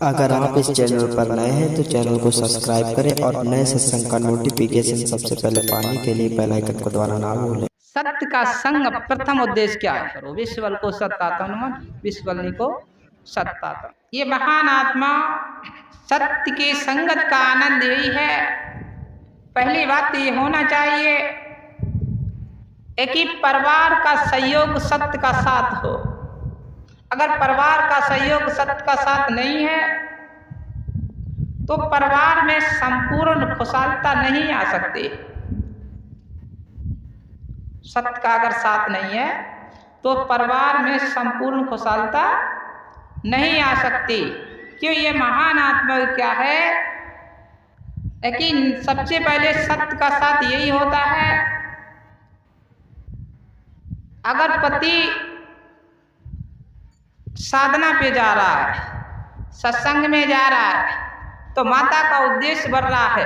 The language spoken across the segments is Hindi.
अगर आप इस चैनल पर नए हैं तो चैनल को सब्सक्राइब करें और नए सत्संग का नोटिफिकेशन सबसे पहले पाने के लिए बेल आइकन को दबाना ना भूलें। सत्य का संग प्रथम उद्देश्य क्या है? विश्वल को सत्तात्म, विश्वल को सत्तात्म। ये महान आत्मा सत्य के संगत का आनंद यही है। पहली बात तो ये होना चाहिए कि परिवार का सहयोग सत्य का साथ हो। अगर परिवार का सहयोग सत्य का साथ नहीं है तो परिवार में संपूर्ण खुशहालता नहीं आ सकती। सत्य का अगर साथ नहीं है तो परिवार में संपूर्ण खुशहालता नहीं आ सकती। क्यों? ये महान आत्मा क्या है कि सबसे पहले सत्य का साथ यही होता है। अगर पति साधना पे जा रहा है, सत्संग में जा रहा है, तो माता का उद्देश्य बढ़ रहा है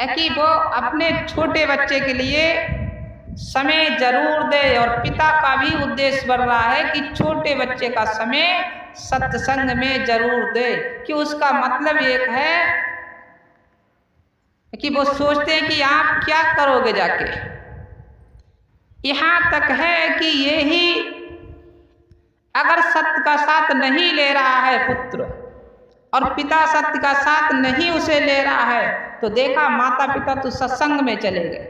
कि वो अपने छोटे बच्चे के लिए समय जरूर दे, और पिता का भी उद्देश्य बढ़ रहा है कि छोटे बच्चे का समय सत्संग में जरूर दे। कि उसका मतलब एक है कि वो सोचते हैं कि आप क्या करोगे जाके। यहाँ तक है कि यही अगर सत्य का साथ नहीं ले रहा है पुत्र, और पिता सत्य का साथ नहीं उसे ले रहा है, तो देखा माता पिता तो सत्संग में चले गए,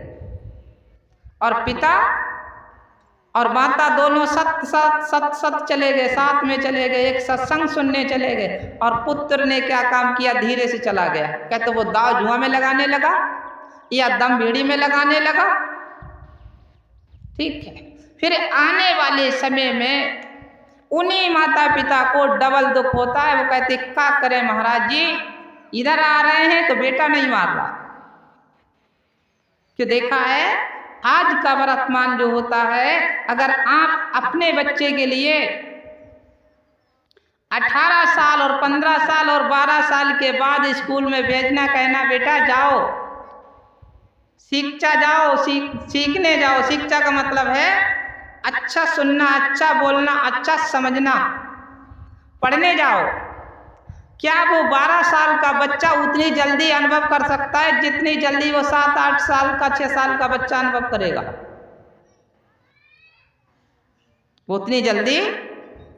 और पिता और माता दोनों सत्य चले गए, साथ में चले गए, एक सत्संग सुनने चले गए। और पुत्र ने क्या काम किया? धीरे से चला गया। क्या तो वो दाव जुआ में लगाने लगा या दम बीड़ी में लगाने लगा। ठीक है, फिर आने वाले समय में उन्हीं माता पिता को डबल दुख होता है। वो कहते क्या करें महाराज जी, इधर आ रहे हैं तो बेटा नहीं मार रहा। क्यों? देखा है आज का वर्तमान जो होता है, अगर आप अपने बच्चे के लिए 18 साल और 15 साल और 12 साल के बाद स्कूल में भेजना, कहना बेटा जाओ शिक्षा जाओ, सीखने जाओ। शिक्षा का मतलब है अच्छा सुनना, अच्छा बोलना, अच्छा समझना, पढ़ने जाओ। क्या वो 12 साल का बच्चा उतनी जल्दी अनुभव कर सकता है जितनी जल्दी वो 7-8 साल का, 6 साल का बच्चा अनुभव करेगा? वो उतनी जल्दी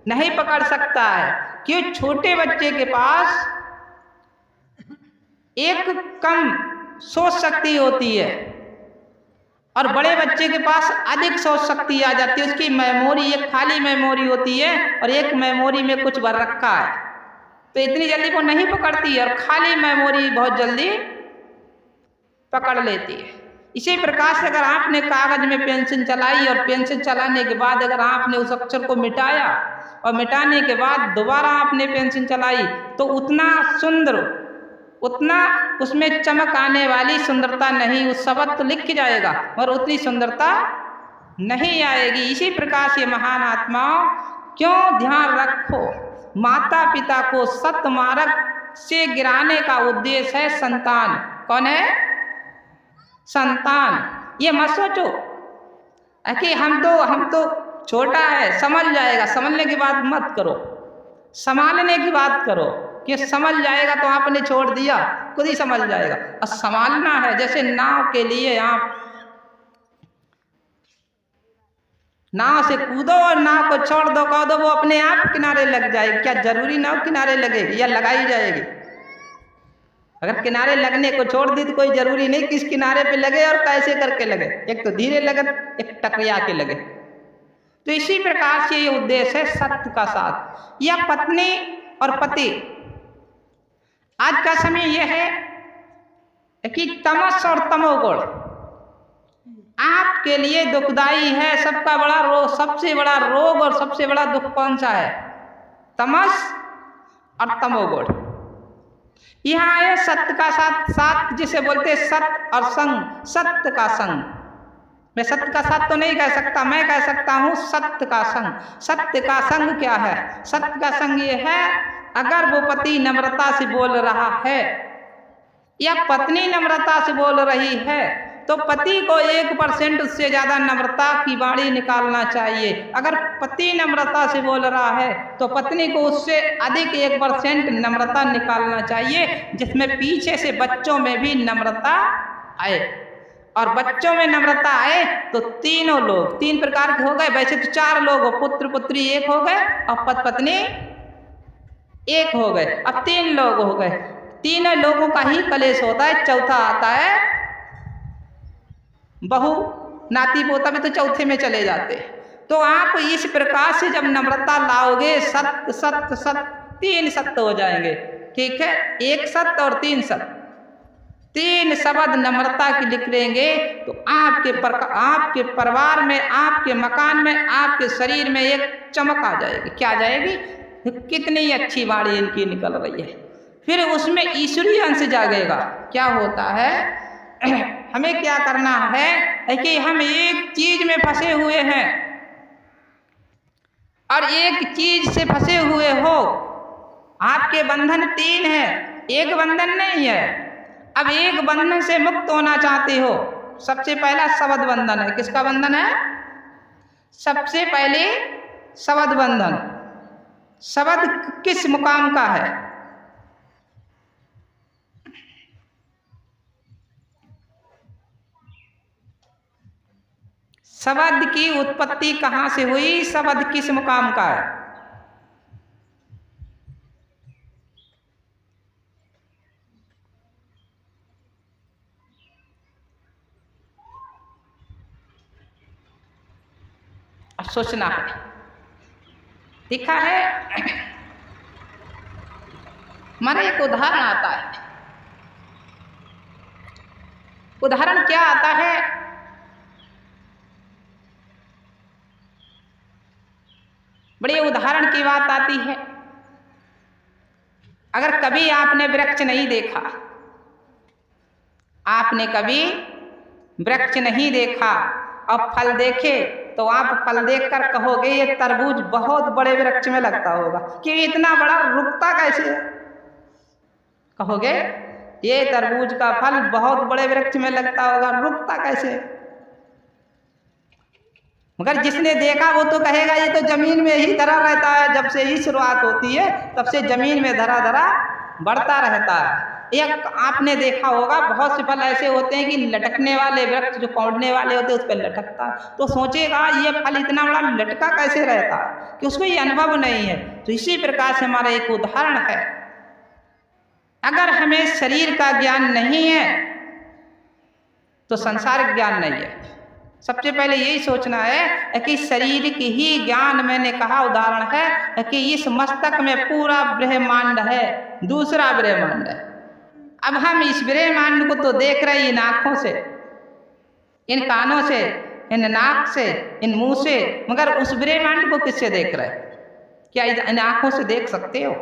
नहीं पकड़ सकता है। क्यों? छोटे बच्चे के पास एक कम सोच शक्ति होती है और बड़े बच्चे के पास अधिक सोच शक्ति आ जाती है। उसकी मेमोरी एक खाली मेमोरी होती है और एक मेमोरी में कुछ भर रखा है, तो इतनी जल्दी वो नहीं पकड़ती है, और खाली मेमोरी बहुत जल्दी पकड़ लेती है। इसी प्रकार से अगर आपने कागज में पेंसिल चलाई और पेंसिल चलाने के बाद अगर आपने उस अक्षर को मिटाया और मिटाने के बाद दोबारा आपने पेंसिल चलाई, तो उतना सुंदर, उतना उसमें चमक आने वाली सुंदरता नहीं। उस शब्द तो लिख के जाएगा और उतनी सुंदरता नहीं आएगी। इसी प्रकार से महान आत्माओं, क्यों ध्यान रखो, माता पिता को सत्य मार्ग से गिराने का उद्देश्य है संतान। कौन है? संतान। ये मत सोचो कि हम तो छोटा है, समझ जाएगा। समझने की बात मत करो, संभालने की बात करो। कि समझ जाएगा तो आपने छोड़ दिया, खुद ही समझ जाएगा। और संभालना है, जैसे नाव के लिए आप नाव से कूदो और नाव को छोड़ दो, कह दो वो अपने आप किनारे लग जाएगी। क्या जरूरी नाव किनारे लगेगी या लगाई जाएगी? अगर किनारे लगने को छोड़ दी तो कोई जरूरी नहीं किस किनारे पे लगे और कैसे करके लगे। एक तो धीरे लगे, एक टकरिया के लगे। तो इसी प्रकार से ये उद्देश्य है सत्य का साथ। या पत्नी और पति, आज का समय यह है कि तमस और तमोगुण आपके लिए दुखदाई है। सबका बड़ा रोग, सबसे बड़ा रोग और सबसे बड़ा दुख कौन सा है? तमस और तमोगुण। यहाँ है सत्य का साथ, साथ जिसे बोलते सत्य और संग, सत्य का संग। मैं सत्य का साथ तो नहीं कह सकता, मैं कह सकता हूँ सत्य का संग। सत्य का संग क्या है? सत्य का संग ये है, अगर वो पति नम्रता से बोल रहा है या पत्नी नम्रता से बोल रही है, तो पति को 1% उससे ज़्यादा नम्रता की वाणी निकालना चाहिए। अगर पति नम्रता से बोल रहा है तो पत्नी को उससे अधिक 1% नम्रता निकालना चाहिए, जिसमें पीछे से बच्चों में भी नम्रता आए। और बच्चों में नम्रता आए तो तीनों लोग 3 प्रकार के हो गए, वैसे तो 4 लोग हो, पुत्र पुत्री 1 हो गए और पति पत्नी 1 हो गए, अब 3 लोग हो गए। तीनों लोगों का ही कलेश होता है। चौथा आता है बहू, नाती पोता भी तो चौथे में चले जाते। तो आप इस प्रकार से जब नम्रता लाओगे, सत्य सत्य सत्य, 3 सत्य हो जाएंगे, ठीक है, 1 सत्य और 3 सत्य, 3 शब्द नम्रता की लिख लेंगे तो आपके परिवार में, आपके मकान में, आपके शरीर में एक चमक आ जाएगी। क्या आ जाएगी? कितनी अच्छी वाणी इनकी निकल रही है। फिर उसमें ईश्वरीय अंश जागेगा। क्या होता है, हमें क्या करना है कि हम एक चीज में फंसे हुए हैं और एक चीज से फंसे हुए हो। आपके बंधन 3 है, एक बंधन नहीं है। अब एक बंधन से मुक्त होना चाहते हो, सबसे पहला शब्द बंधन है। किसका बंधन है? सबसे पहले शब्द बंधन। शब्द किस मुकाम का है? शब्द की उत्पत्ति कहाँ से हुई? शब्द किस मुकाम का है? अब सोचना है। दिखा है, हमारा एक उदाहरण आता है। उदाहरण क्या आता है? बड़ी उदाहरण की बात आती है। अगर कभी आपने वृक्ष नहीं देखा, आपने कभी वृक्ष नहीं देखा और फल देखे तो आप फल देखकर कहोगे ये तरबूज बहुत बड़े वृक्ष में लगता होगा, कि इतना बड़ा रुकता कैसे है? कहोगे ये तरबूज का फल बहुत बड़े वृक्ष में लगता होगा, रुकता कैसे? मगर जिसने देखा वो तो कहेगा ये तो जमीन में ही धरा रहता है, जब से ही शुरुआत होती है तब से जमीन में धरा धरा बढ़ता रहता है। एक आपने देखा होगा, बहुत से फल ऐसे होते हैं कि लटकने वाले वृक्ष, जो पौधने वाले होते हैं उस पर लटकता है, तो सोचेगा ये फल इतना बड़ा लटका कैसे रहता है, कि उसको ये अनुभव नहीं है। तो इसी प्रकार से हमारा एक उदाहरण है। अगर हमें शरीर का ज्ञान नहीं है तो संसारिक ज्ञान नहीं है। सबसे पहले यही सोचना है कि शरीर की ही ज्ञान, मैंने कहा उदाहरण है कि इस मस्तक में पूरा ब्रह्मांड है, दूसरा ब्रह्मांड है। अब हम इस ब्रह्मांड को तो देख रहे हैं इन आँखों से, इन कानों से, इन नाक से, इन मुंह से, मगर उस ब्रह्मांड को किससे देख रहे हैं? क्या इन आँखों से देख सकते हो?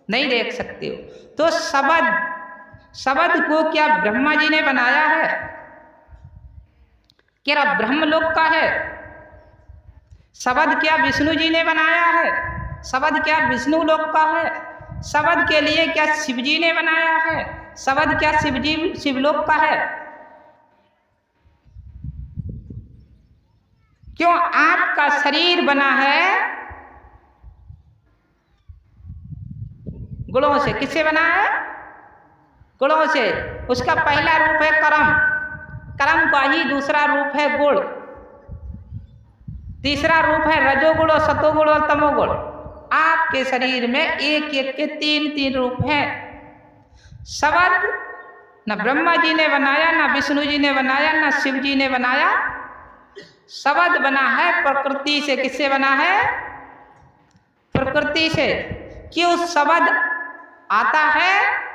नहीं देख सकते हो। तो शब्द को क्या ब्रह्मा जी ने बनाया है? क्या ब्रह्मलोक का है? शब्द क्या विष्णु जी ने बनाया है? शब्द क्या विष्णु लोक का है? शब्द के लिए क्या शिव जी ने बनाया है? शब्द क्या शिवलोक का है? क्यों आपका शरीर बना है गुणों से। किससे बना है? गुणों से। उसका पहला रूप है कर्म, कर्म का ही दूसरा रूप है गुण, तीसरा रूप है रजोगुण और सतोगुण और तमोगुण। आपके शरीर में एक एक के 3 रूप हैं। शब्द न ब्रह्मा जी ने बनाया, न विष्णु जी ने बनाया, न शिव जी ने बनाया। शब्द बना है प्रकृति से। किससे बना है? प्रकृति से। क्यों शब्द आता है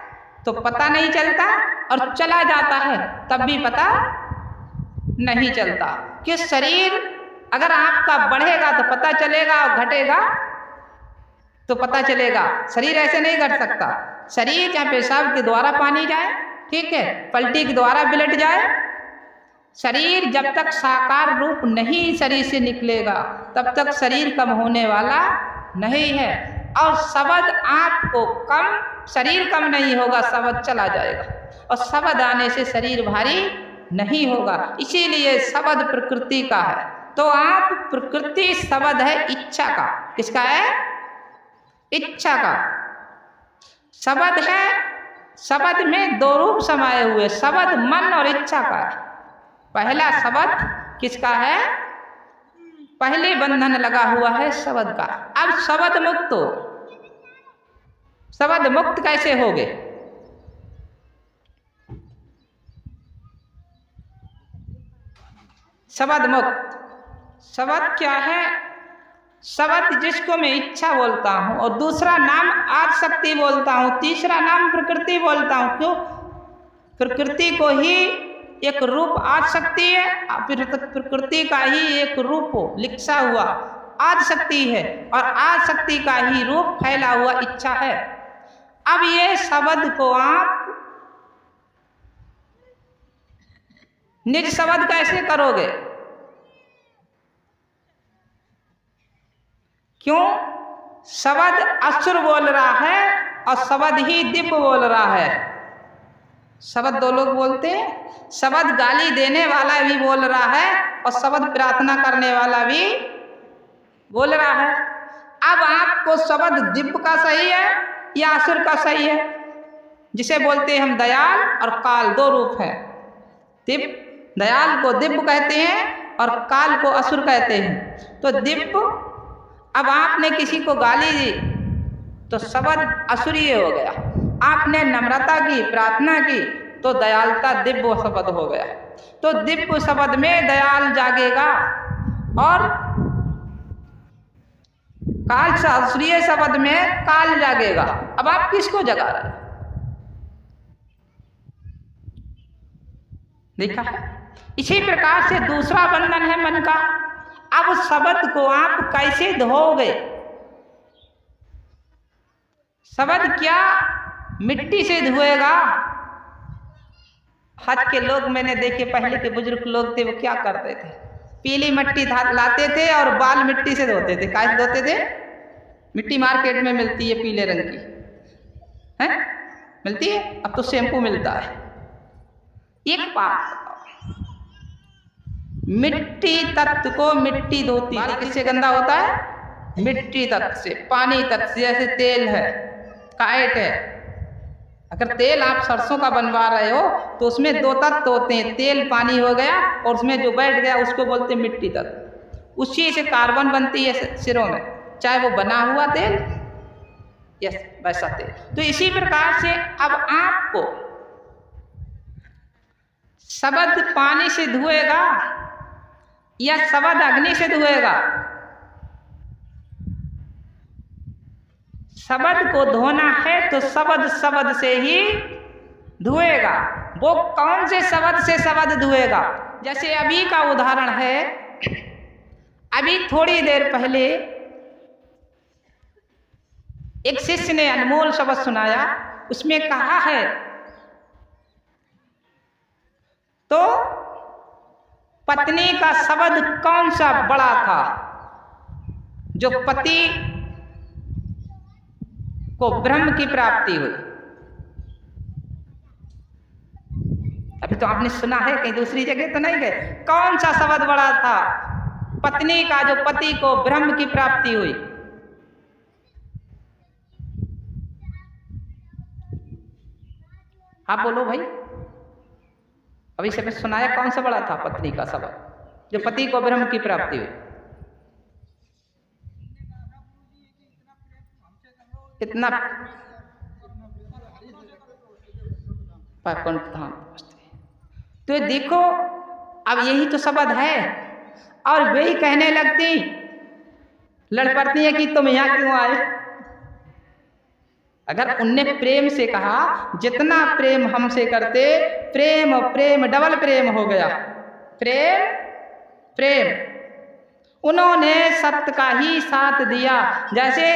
तो पता नहीं चलता और चला जाता है तब भी पता नहीं चलता। कि शरीर अगर आपका बढ़ेगा तो पता चलेगा और घटेगा तो पता चलेगा। शरीर ऐसे नहीं घट सकता। शरीर चाहे पेशाब के द्वारा पानी जाए, ठीक है, पलटी के द्वारा ब्लड जाए, शरीर जब तक साकार रूप नहीं शरीर से निकलेगा तब तक शरीर कम होने वाला नहीं है। और शब्द आपको शरीर कम नहीं होगा, शब्द चला जाएगा। और शब्द आने से शरीर भारी नहीं होगा। इसीलिए शब्द प्रकृति का है। तो आप प्रकृति शब्द है इच्छा का। किसका है? इच्छा का। शब्द है, शब्द में दो रूप समाये हुए, शब्द मन और इच्छा का है। पहला शब्द किसका है? पहले बंधन लगा हुआ है शब्द का। अब शब्द मुक्त हो। शब्द मुक्त कैसे होगे? शब्द मुक्त। शब्द क्या है? शब्द जिसको मैं इच्छा बोलता हूं और दूसरा नाम आदिशक्ति बोलता हूं, तीसरा नाम प्रकृति बोलता हूं। क्यों? प्रकृति को ही एक रूप आदिशक्ति है, प्रकृति का ही एक रूप लिखा हुआ आदिशक्ति है और आदिशक्ति का ही रूप फैला हुआ इच्छा है। अब ये शब्द को आप निज शब्द कैसे करोगे? क्यों? शब्द असुर बोल रहा है और शब्द ही दिव्य बोल रहा है। शब्द दो लोग बोलते हैं, शब्द गाली देने वाला भी बोल रहा है और शब्द प्रार्थना करने वाला भी बोल रहा है। अब आपको शब्द दिव्य का सही है या असुर का सही है? जिसे बोलते हैं हम दयाल और काल, दो रूप है। दिव्य, दयाल को दिव्य कहते हैं और काल को असुर कहते हैं। तो दिव्य, अब आपने किसी को गाली दी तो शब्द असुरीय हो गया। आपने नम्रता की, प्रार्थना की तो दयालता दिव्य शब्द हो गया। तो दिव्य शब्द में दयाल जागेगा और काल से असुरीय शब्द में काल जागेगा। अब आप किसको जगा रहे हैं? देखा है? इसी प्रकार से दूसरा बंधन है मन का। अब शब्द को आप कैसे धोगे? शब्द क्या मिट्टी से धोएगा? आज के लोग मैंने देखे, पहले के बुजुर्ग लोग थे, वो क्या करते थे? पीली मिट्टी लाते थे और बाल मिट्टी से धोते थे। कैसे धोते थे? मिट्टी मार्केट में मिलती है पीले रंग की, है? मिलती है। अब तो शैम्पू मिलता है। एक बात, मिट्टी तत्व को मिट्टी धोती है। किससे गंदा होता है? मिट्टी तत्व से, पानी तत्व से। जैसे तेल है, काइट है। अगर तेल आप सरसों का बनवा रहे हो तो उसमें दो तत्व होते हैं, तेल पानी हो गया और उसमें जो बैठ गया उसको बोलते हैं मिट्टी तत्व। उसी से कार्बन बनती है सिरों में, चाहे वो बना हुआ तेल या वैसा तेल। तो इसी प्रकार से अब आपको शब्द पानी से धुएगा या शब्द अग्नि से धुएगा? शब्द को धोना है तो शब्द से ही धुएगा। वो कौन से शब्द से शब्द धुएगा? जैसे अभी का उदाहरण है, अभी थोड़ी देर पहले एक शिष्य ने अनमोल शब्द सुनाया। उसमें कहा है, तो पत्नी का शब्द कौन सा बड़ा था जो पति को ब्रह्म की प्राप्ति हुई? अभी तो आपने सुना है, कहीं दूसरी जगह तो नहीं गए। कौन सा शब्द बड़ा था? पत्नी का जो पति को ब्रह्म की प्राप्ति हुई। आप बोलो भाई। अभी से सुनाया, कौन सा बड़ा था? पत्नी का शब्द जो पति को ब्रह्म की प्राप्ति हुई। इतना तो देखो, अब यही तो शब्द है। और वही कहने लगती, लड़ पड़ती है कि तुम यहाँ क्यों आए? अगर उनने प्रेम से कहा, जितना प्रेम हमसे करते, प्रेम प्रेम डबल प्रेम हो गया। प्रेम प्रेम। उन्होंने सत्य का ही साथ दिया। जैसे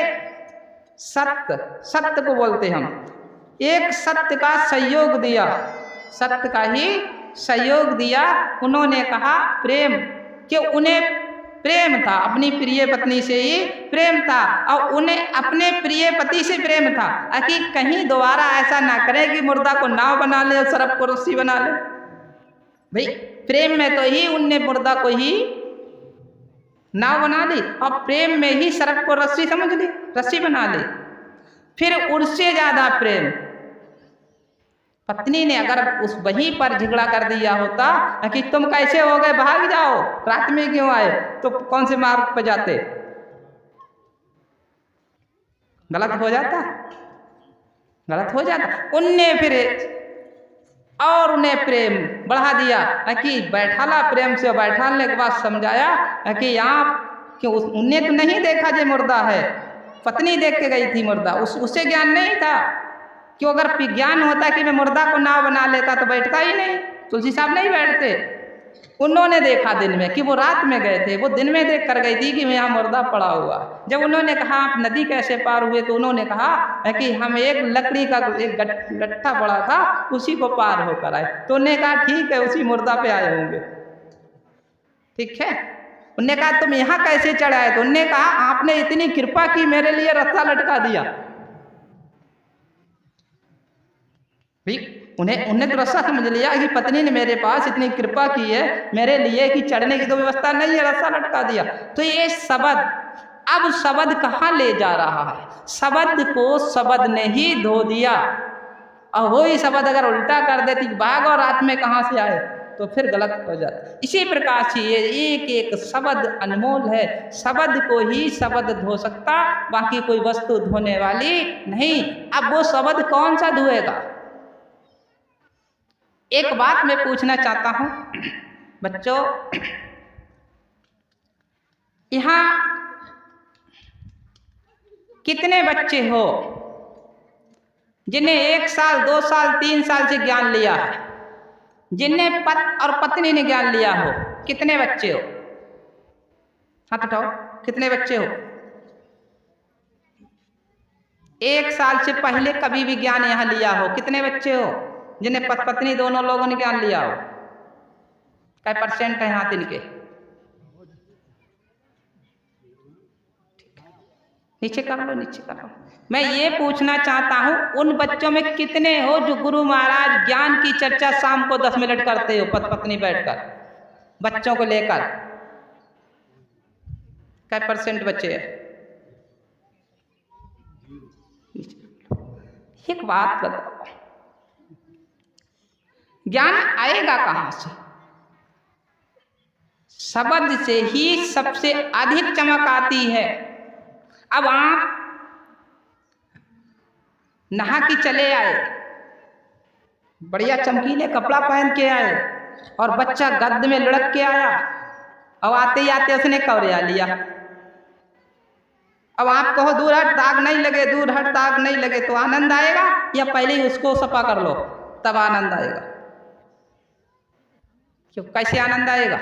सत्य को बोलते हम, एक सत्य का सहयोग दिया, सत्य का ही सहयोग दिया। उन्होंने कहा प्रेम, कि उन्हें प्रेम था, अपनी प्रिय पत्नी से ही प्रेम था और उन्हें अपने प्रिय पति से प्रेम था कि कहीं दोबारा ऐसा ना करें कि मुर्दा को नाव बना ले और सरफ को रस्सी बना ले। भाई प्रेम में तो ही उनने मुर्दा को ही नाव बना ली, और प्रेम में ही सड़क को रस्सी समझ ली, रस्सी बना ली। फिर उससे ज्यादा प्रेम पत्नी ने अगर उस वहीं पर झगड़ा कर दिया होता कि तुम कैसे हो गए, भाग जाओ, रात में क्यों आए, तो कौन से मार्ग पर जाते, गलत हो जाता, गलत हो जाता। उनने फिर और उन्हें प्रेम बढ़ा दिया कि बैठाला, प्रेम से बैठाने के बाद समझाया कि यहाँ क्यों, उनने तो नहीं देखा जो मुर्दा है, पत्नी देख के गई थी मुर्दा, उसे ज्ञान नहीं था। क्यों, अगर ज्ञान होता कि मैं मुर्दा को नाव बना लेता तो बैठता ही नहीं, तुलसी साहब नहीं बैठते। उन्होंने देखा दिन में कि वो रात में गए थे, वो दिन में देख कर गई थी कि यहाँ मुर्दा पड़ा हुआ। जब उन्होंने कहा आप नदी कैसे पार हुए, तो उन्होंने कहा कि हम एक लकड़ी का एक गट्ठा पड़ा था, उसी को पार होकर आए। तो उन्होंने कहा ठीक है, उसी मुर्दा पे आए होंगे, ठीक है। उन्होंने कहा तुम यहाँ कैसे चढ़ाए, तो उन्होंने कहा आपने इतनी कृपा की, मेरे लिए रस्सा लटका दिया। उन्हें तो रस्सा समझ लिया कि पत्नी ने मेरे पास इतनी कृपा की है मेरे लिए कि चढ़ने की तो व्यवस्था नहीं है, रस्सा लटका दिया। तो ये शब्द, अब शब्द कहाँ ले जा रहा है, शब्द को शब्द ने ही धो दिया। और वही शब्द अगर उल्टा कर देती भाग और रात में कहाँ से आए, तो फिर गलत हो जाता। इसी प्रकार से ये एक एक शब्द अनमोल है, शब्द को ही शब्द धो सकता, बाकी कोई वस्तु धोने वाली नहीं। अब वो शब्द कौन सा धोएगा। एक बात मैं पूछना चाहता हूं बच्चों, यहां कितने बच्चे हो जिन्हें 1 साल 2 साल 3 साल से ज्ञान लिया है, जिन्हें पति और पत्नी ने ज्ञान लिया हो, कितने बच्चे हो, हाथ उठाओ, कितने बच्चे हो। 1 साल से पहले कभी भी ज्ञान यहां लिया हो, कितने बच्चे हो जिन्हें पत्नी दोनों लोगों ने ज्ञान लिया हो, क्या % है हाथ इनके, नीचे कर लो, नीचे कर लो। मैं ये पूछना चाहता हूं उन बच्चों में कितने हो जो गुरु महाराज ज्ञान की चर्चा शाम को 10 मिनट करते हो पत्नी बैठकर बच्चों को लेकर, क्या % बच्चे हैं। एक बात बताओ, ज्ञान आएगा कहां से, शब्द से ही सबसे अधिक चमक आती है। अब आप नहा के चले आए, बढ़िया चमकीले कपड़ा पहन के आए, और बच्चा गद्द में लुढ़क के आया, अब आते ही आते उसने कवरिया लिया। अब आप कहो दूर हट दाग नहीं लगे, दूर हट दाग नहीं लगे, तो आनंद आएगा, या पहले ही उसको सफा कर लो तब आनंद आएगा। क्यों, कैसे आनंद आएगा।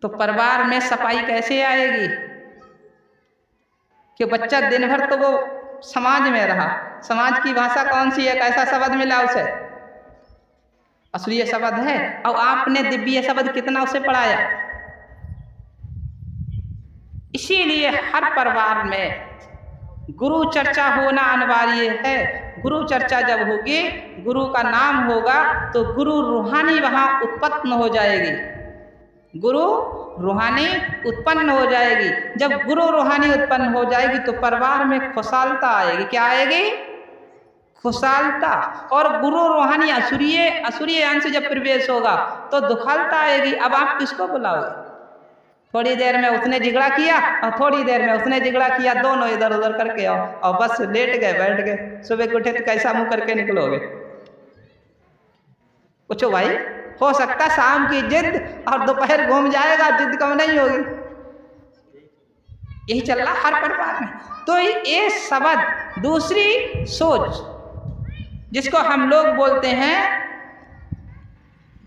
तो परिवार में सफाई कैसे आएगी, कि बच्चा दिन भर तो वो समाज में रहा, समाज की भाषा कौन सी है, कैसा शब्द मिला उसे, असली शब्द है, और आपने दिव्य शब्द कितना उसे पढ़ाया। इसीलिए हर परिवार में गुरु चर्चा होना अनिवार्य है। गुरु चर्चा जब होगी, गुरु का नाम होगा, तो गुरु रूहानी वहां उत्पन्न हो जाएगी, गुरु रूहानी उत्पन्न हो जाएगी। जब गुरु रूहानी उत्पन्न हो जाएगी तो परिवार में खुशहालता आएगी। क्या आएगी, खुशहालता। और गुरु रूहानी असुरीय अंश जब प्रवेश होगा तो दुखालता आएगी। अब आप किसको बुलाओगे, थोड़ी देर में उसने झगड़ा किया और थोड़ी देर में उसने झगड़ा किया, दोनों इधर उधर करके आओ और बस लेट गए, बैठ गए। सुबह के उठे तो कैसा मुंह करके निकलोगे, पूछो भाई। हो सकता शाम की जिद और दोपहर घूम जाएगा, जिद कम नहीं होगी। यही चल रहा हर परिवार में। तो ये शब्द, दूसरी सोच जिसको हम लोग बोलते हैं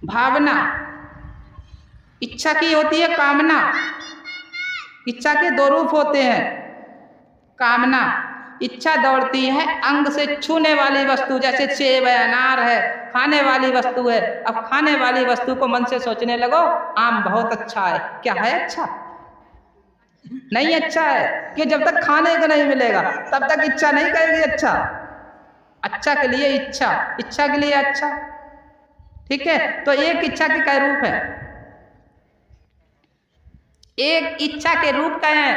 भावना, इच्छा की होती है कामना। इच्छा के 2 रूप होते हैं। कामना, इच्छा दौड़ती है अंग से छूने वाली वस्तु, जैसे सेब है, अनार है, खाने वाली वस्तु है। अब खाने वाली वस्तु को मन से सोचने लगो, आम बहुत अच्छा है, क्या है अच्छा, नहीं अच्छा है, कि जब तक खाने को नहीं मिलेगा तब तक इच्छा नहीं करेगी अच्छा। अच्छा के लिए इच्छा, इच्छा के लिए अच्छा। ठीक है, तो एक इच्छा के क्या रूप है? एक इच्छा के रूप क्या है?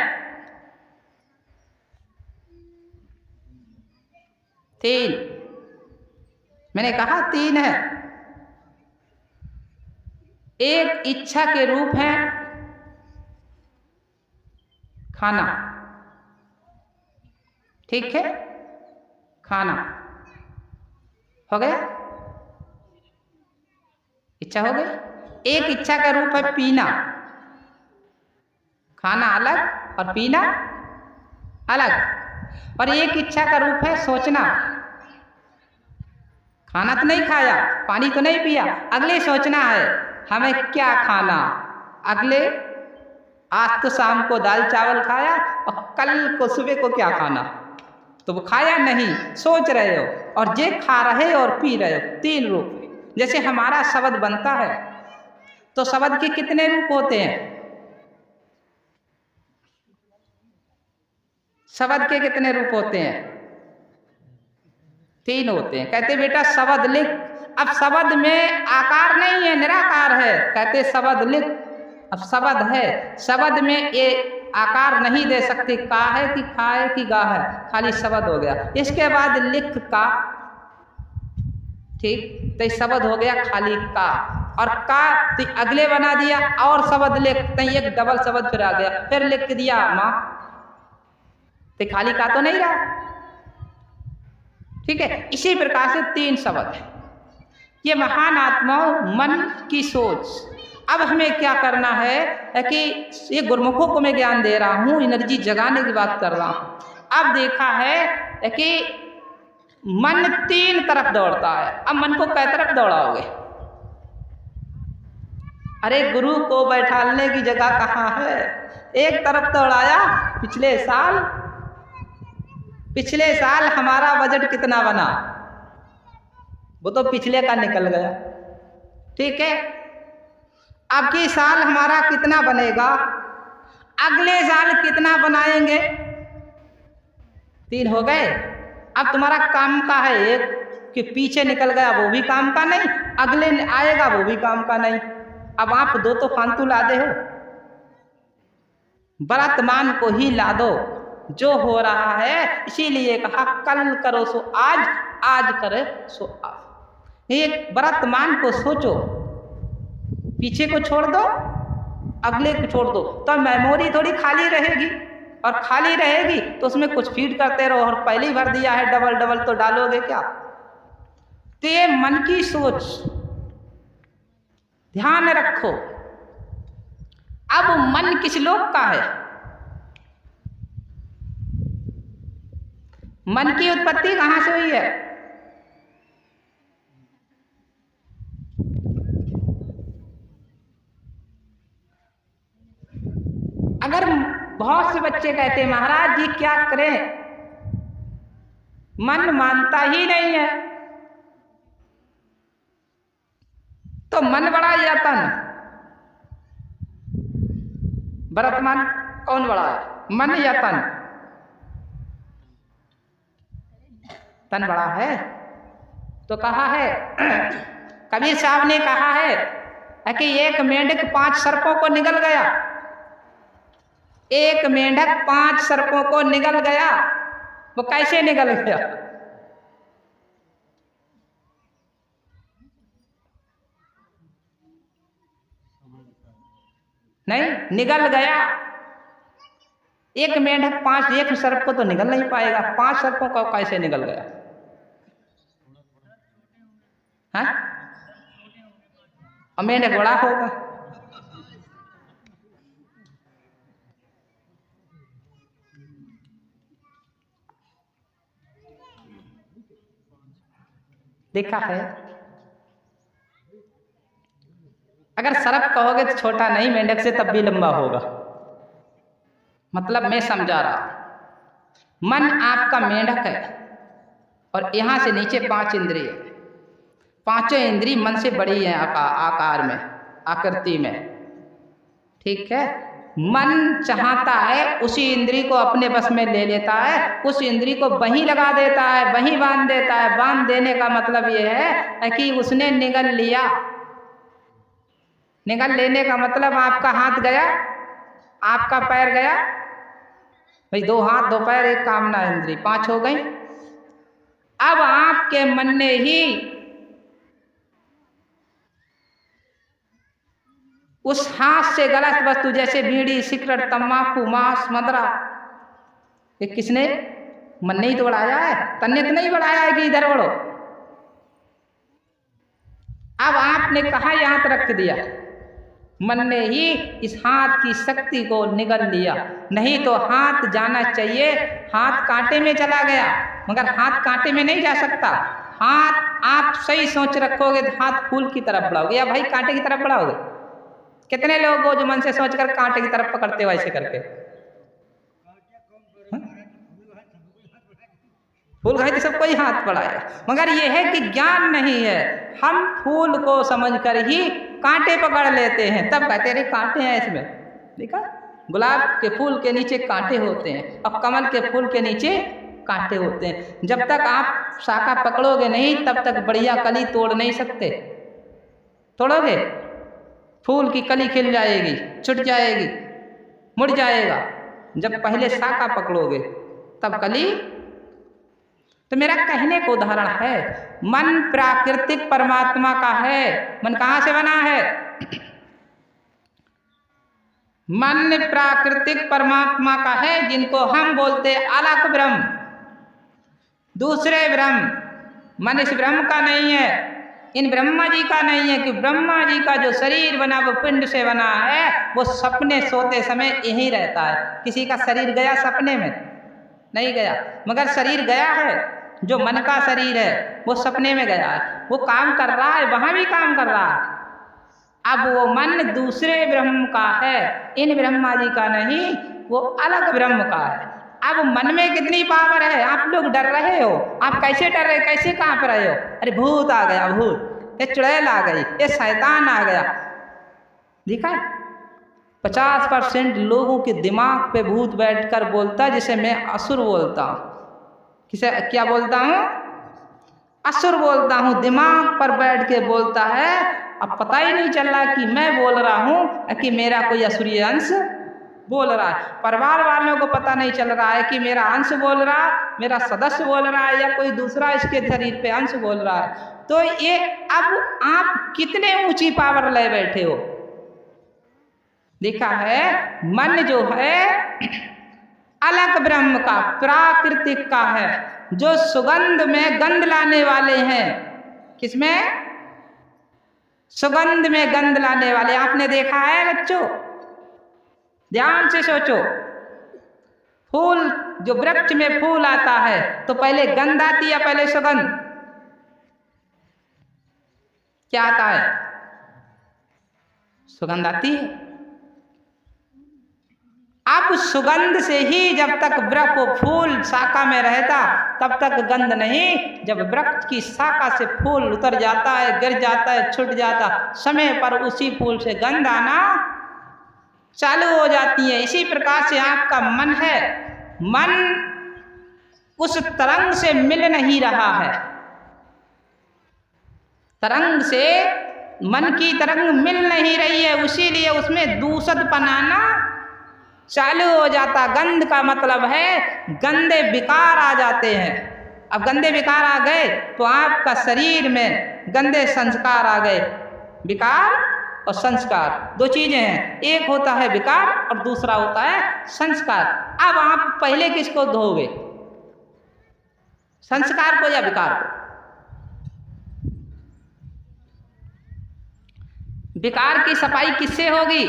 3। मैंने कहा 3 है। एक इच्छा के रूप है खाना। ठीक है, खाना हो गया, इच्छा हो गई। एक इच्छा का रूप है पीना। खाना अलग और पीना अलग। और एक इच्छा का रूप है सोचना। खाना तो नहीं खाया, पानी तो नहीं पिया, अगले सोचना है हमें क्या खाना। अगले आज तो शाम को दाल चावल खाया और कल को सुबह को क्या खाना, तो वो खाया नहीं, सोच रहे हो। और जे खा रहे हो और पी रहे हो, 3 रूप। जैसे हमारा शब्द बनता है तो शब्द के कितने रूप होते हैं? शब्द के कितने रूप होते हैं? 3 होते हैं। कहते बेटा शब्द लिख। अब शब्द में आकार नहीं है, निराकार है। कहते शब्द लिख। अब शब्द है, शब्द में ये आकार नहीं दे सकते, का है कि खा है कि गा है, खाली शब्द हो गया। इसके बाद लिख का, ठीक, तो शब्द हो गया खाली का। और का तो अगले बना दिया और शब्द लिख, तो एक डबल शब्द फिर आ गया, फिर लिख दिया माँ, तो खाली का तो नहीं रहा। ठीक है, इसी प्रकार से 3 शब्द है। ये महान आत्माओं मन की सोच। अब हमें क्या करना है कि ये गुरुमुखों को मैं ज्ञान दे रहा हूँ, एनर्जी जगाने की बात कर रहा हूँ। अब देखा है कि मन 3 तरफ दौड़ता है। अब मन को कै तरफ दौड़ाओगे? अरे गुरु को बैठाने की जगह कहाँ है? एक तरफ दौड़ाया। पिछले साल हमारा बजट कितना बना, वो तो पिछले का निकल गया। ठीक है, अब की साल हमारा कितना बनेगा, अगले साल कितना बनाएंगे? 3 हो गए। अब तुम्हारा काम का है एक कि पीछे निकल गया, वो भी काम का नहीं, अगले आएगा वो भी काम का नहीं। अब आप 2 तो फालतू लादे हो। वर्तमान को ही ला दो, जो हो रहा है। इसीलिए कहा कल करो सो आज, आज करे सो आज। एक वर्तमान को सोचो, पीछे को छोड़ दो, अगले को छोड़ दो, तो मेमोरी थोड़ी खाली रहेगी। और खाली रहेगी तो उसमें कुछ फीड करते रहो। और पहले ही भर दिया है डबल डबल, तो डालोगे क्या? तो ये मन की सोच ध्यान रखो। अब मन किस लोक का है? मन की उत्पत्ति कहां से हुई है? अगर बहुत से बच्चे कहते हैं महाराज जी क्या करें, मन मानता ही नहीं है, तो मन बड़ा या तन? वर्तमान कौन बड़ा है, मन या तन? तन बड़ा है। तो कहा है कबीर साहब ने कहा है कि एक मेंढक 5 सर्पों को निगल गया। एक मेंढक 5 सर्पों को निगल गया। वो कैसे निगल गया? नहीं, निगल गया। एक मेंढक 5, एक सर्प को तो निगल नहीं पाएगा, 5 सर्पों को कैसे निगल गया? हाँ, और मेंढक बड़ा होगा। देखा है, अगर सर्प कहोगे तो छोटा नहीं, मेंढक से तब भी लंबा होगा। मतलब मैं समझा रहा। मन आपका मेंढक है और यहां से नीचे 5 इंद्रिय, 5 इंद्रिय मन से बड़ी है आकार में, आकृति में। ठीक है, मन चाहता है उसी इंद्री को अपने बस में ले लेता है, उस इंद्री को वहीं लगा देता है, वहीं बांध देता है। बांध देने का मतलब ये है कि उसने निगल लिया। निगल लेने का मतलब आपका हाथ गया, आपका पैर गया, भाई 2 हाथ 2 पैर 1 कामना इंद्री 5 हो गई। अब आपके मन ने ही उस हाथ से गलत वस्तु जैसे बीड़ी, सिगरेट, तंबाकू, मांस, मदरा, ये किसने? मन ने ही तो बढ़ाया है, तन ने तो नहीं बढ़ाया है कि इधर बढ़ो। अब आपने कहा यहां हाथ रख दिया, मन ने ही इस हाथ की शक्ति को निगल लिया। नहीं तो हाथ जाना चाहिए, हाथ कांटे में चला गया, मगर हाथ कांटे में नहीं जा सकता। हाथ आप सही सोच रखोगे तो हाथ फूल की तरफ बढ़ाओगे या भाई कांटे की तरफ बढ़ाओगे? कितने लोग हो जो मन से सोचकर कांटे की तरफ पकड़ते हो ऐसे करके? फूल खाए तो सबको ही हाथ बढ़ाएगा, मगर यह है कि ज्ञान नहीं है। हम फूल को समझकर ही कांटे पकड़ लेते हैं, तब कहते हैं कांटे हैं इसमें। देखा, गुलाब के फूल के नीचे कांटे होते हैं और कमल के फूल के नीचे कांटे होते हैं। जब तक आप शाखा पकड़ोगे नहीं तब तक बढ़िया कली तोड़ नहीं सकते। तोड़ोगे फूल की कली खिल जाएगी, छुट जाएगी, मुड़ जाएगा। जब पहले शाखा पकड़ोगे तब कली। तो मेरा कहने को उदाहरण है, मन प्राकृतिक परमात्मा का है। मन कहाँ से बना है? मन प्राकृतिक परमात्मा का है, जिनको हम बोलते अलग ब्रह्म, दूसरे ब्रह्म। मन इस ब्रह्म का नहीं है, इन ब्रह्मा जी का नहीं है, कि ब्रह्मा जी का जो शरीर बना वो पिंड से बना है, वो सपने सोते समय यहीं रहता है। किसी का शरीर गया सपने में? नहीं गया, मगर शरीर गया है। जो मन का शरीर है वो सपने में गया है, वो काम कर रहा है, वहां भी काम कर रहा है। अब वो मन दूसरे ब्रह्म का है, इन ब्रह्मा जी का नहीं, वो अलग ब्रह्म का है। अब मन में कितनी पावर है? आप लोग डर रहे हो, आप कैसे डर रहे, कैसे कांप रहे हो? अरे भूत आ गया, भूत, ये चुड़ैल आ गई, ये शैतान आ गया। देखा है 50% लोगों के दिमाग पे भूत बैठकर बोलता है, जिसे मैं असुर बोलता हूँ। किसे क्या बोलता हूँ? असुर बोलता हूँ। दिमाग पर बैठ के बोलता है। अब पता ही नहीं चल रहा कि मैं बोल रहा हूँ कि मेरा कोई असुरी अंश बोल रहा है। परिवार वालों को पता नहीं चल रहा है कि मेरा अंश बोल रहा, मेरा सदस्य बोल रहा है, या कोई दूसरा इसके शरीर पे अंश बोल रहा है। तो ये अब आप कितने ऊंची पावर ले बैठे हो। देखा है, मन जो है अलग ब्रह्म का, प्राकृतिक का है, जो सुगंध में गंध लाने वाले हैं। किसमें? सुगंध में गंध लाने वाले। आपने देखा है बच्चों, ध्यान से सोचो, फूल जो वृक्ष में फूल आता है तो पहले गंध आती है, पहले सुगंध? क्या आता है? सुगंध आती है। अब सुगंध से ही जब तक वृक्ष को फूल शाखा में रहता तब तक गंध नहीं। जब वृक्ष की शाखा से फूल उतर जाता है, गिर जाता है, छूट जाता, समय पर उसी फूल से गंध आना चालू हो जाती है। इसी प्रकार से आपका मन है, मन उस तरंग से मिल नहीं रहा है। तरंग से मन की तरंग मिल नहीं रही है, इसीलिए उसमें दूषित बनाना चालू हो जाता। गंध का मतलब है गंदे विकार आ जाते हैं। अब गंदे विकार आ गए तो आपका शरीर में गंदे संस्कार आ गए। विकार और संस्कार 2 चीजें हैं, एक होता है विकार और दूसरा होता है संस्कार। अब आप पहले किसको धोगे, संस्कार को या विकार को? विकार की सफाई किससे होगी?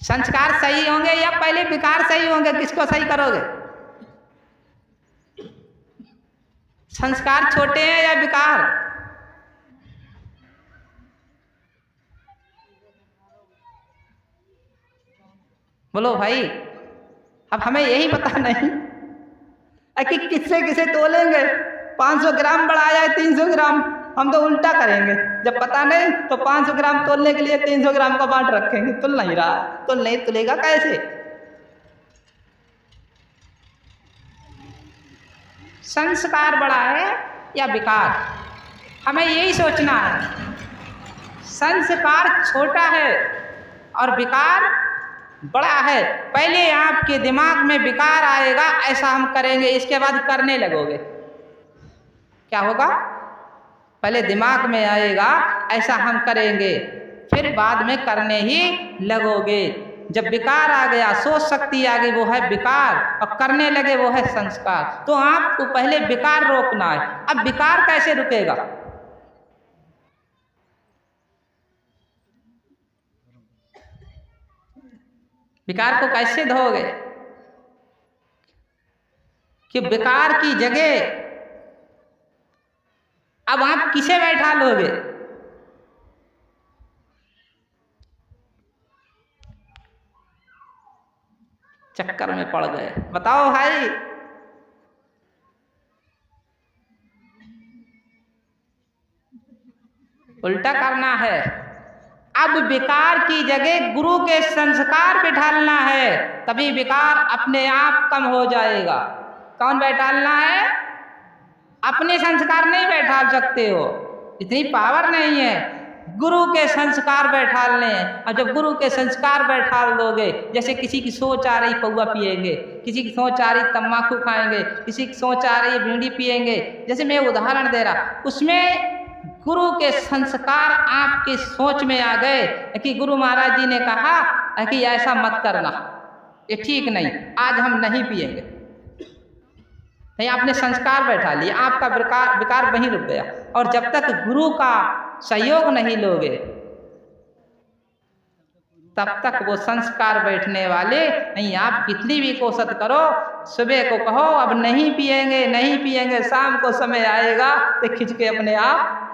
संस्कार सही होंगे या पहले विकार सही होंगे? किसको सही करोगे? संस्कार छोटे हैं या विकार? बोलो भाई, अब हमें यही पता नहीं। कि किससे किसे तोलेंगे, 500 ग्राम बढ़ाया है 300 ग्राम, हम तो उल्टा करेंगे। जब पता नहीं तो 500 ग्राम तोलने के लिए 300 ग्राम का बांट रखेंगे। तुल नहीं रहा, तुल नहीं तुलेगा कैसे? संस्कार बड़ा है या विकार, हमें यही सोचना है। संस्कार छोटा है और विकार बड़ा है। पहले आपके दिमाग में विकार आएगा, ऐसा हम करेंगे, इसके बाद करने लगोगे। क्या होगा? पहले दिमाग में आएगा ऐसा हम करेंगे, फिर बाद में करने ही लगोगे। जब विकार आ गया, सोच शक्ति आ गई, वो है विकार, और करने लगे वो है संस्कार। तो आपको पहले विकार रोकना है। अब विकार कैसे रुकेगा? विकार को कैसे धोगे कि विकार की जगह अब आप किसे बैठा लोगे? चक्कर में पड़ गए। बताओ भाई, उल्टा करना है। अब विकार की जगह गुरु के संस्कार बिठालना है, तभी विकार अपने आप कम हो जाएगा। कौन बैठालना है? अपने संस्कार नहीं बैठा सकते हो, इतनी पावर नहीं है। गुरु के संस्कार बैठालने हैं। और जब गुरु के संस्कार बैठाल दोगे, जैसे किसी की सोच आ रही पौवा पिएंगे, किसी की सोच आ रही तम्बाकू खाएंगे, किसी की सोच आ रही बीड़ी पिएंगे, जैसे मैं उदाहरण दे रहा, उसमें गुरु के संस्कार आपकी सोच में आ गए कि गुरु महाराज जी ने कहा कि ऐसा मत करना, ये ठीक नहीं, आज हम नहीं पिएंगे। नहीं, आपने संस्कार बैठा लिया, आपका विकार वहीं रुक गया। और जब तक गुरु का सहयोग नहीं लोगे, तब तक वो संस्कार बैठने वाले नहीं। आप कितनी भी कोशिश करो, सुबह को कहो अब नहीं पिएंगे, नहीं पिएंगे, शाम को समय आएगा तो खिंच के अपने आप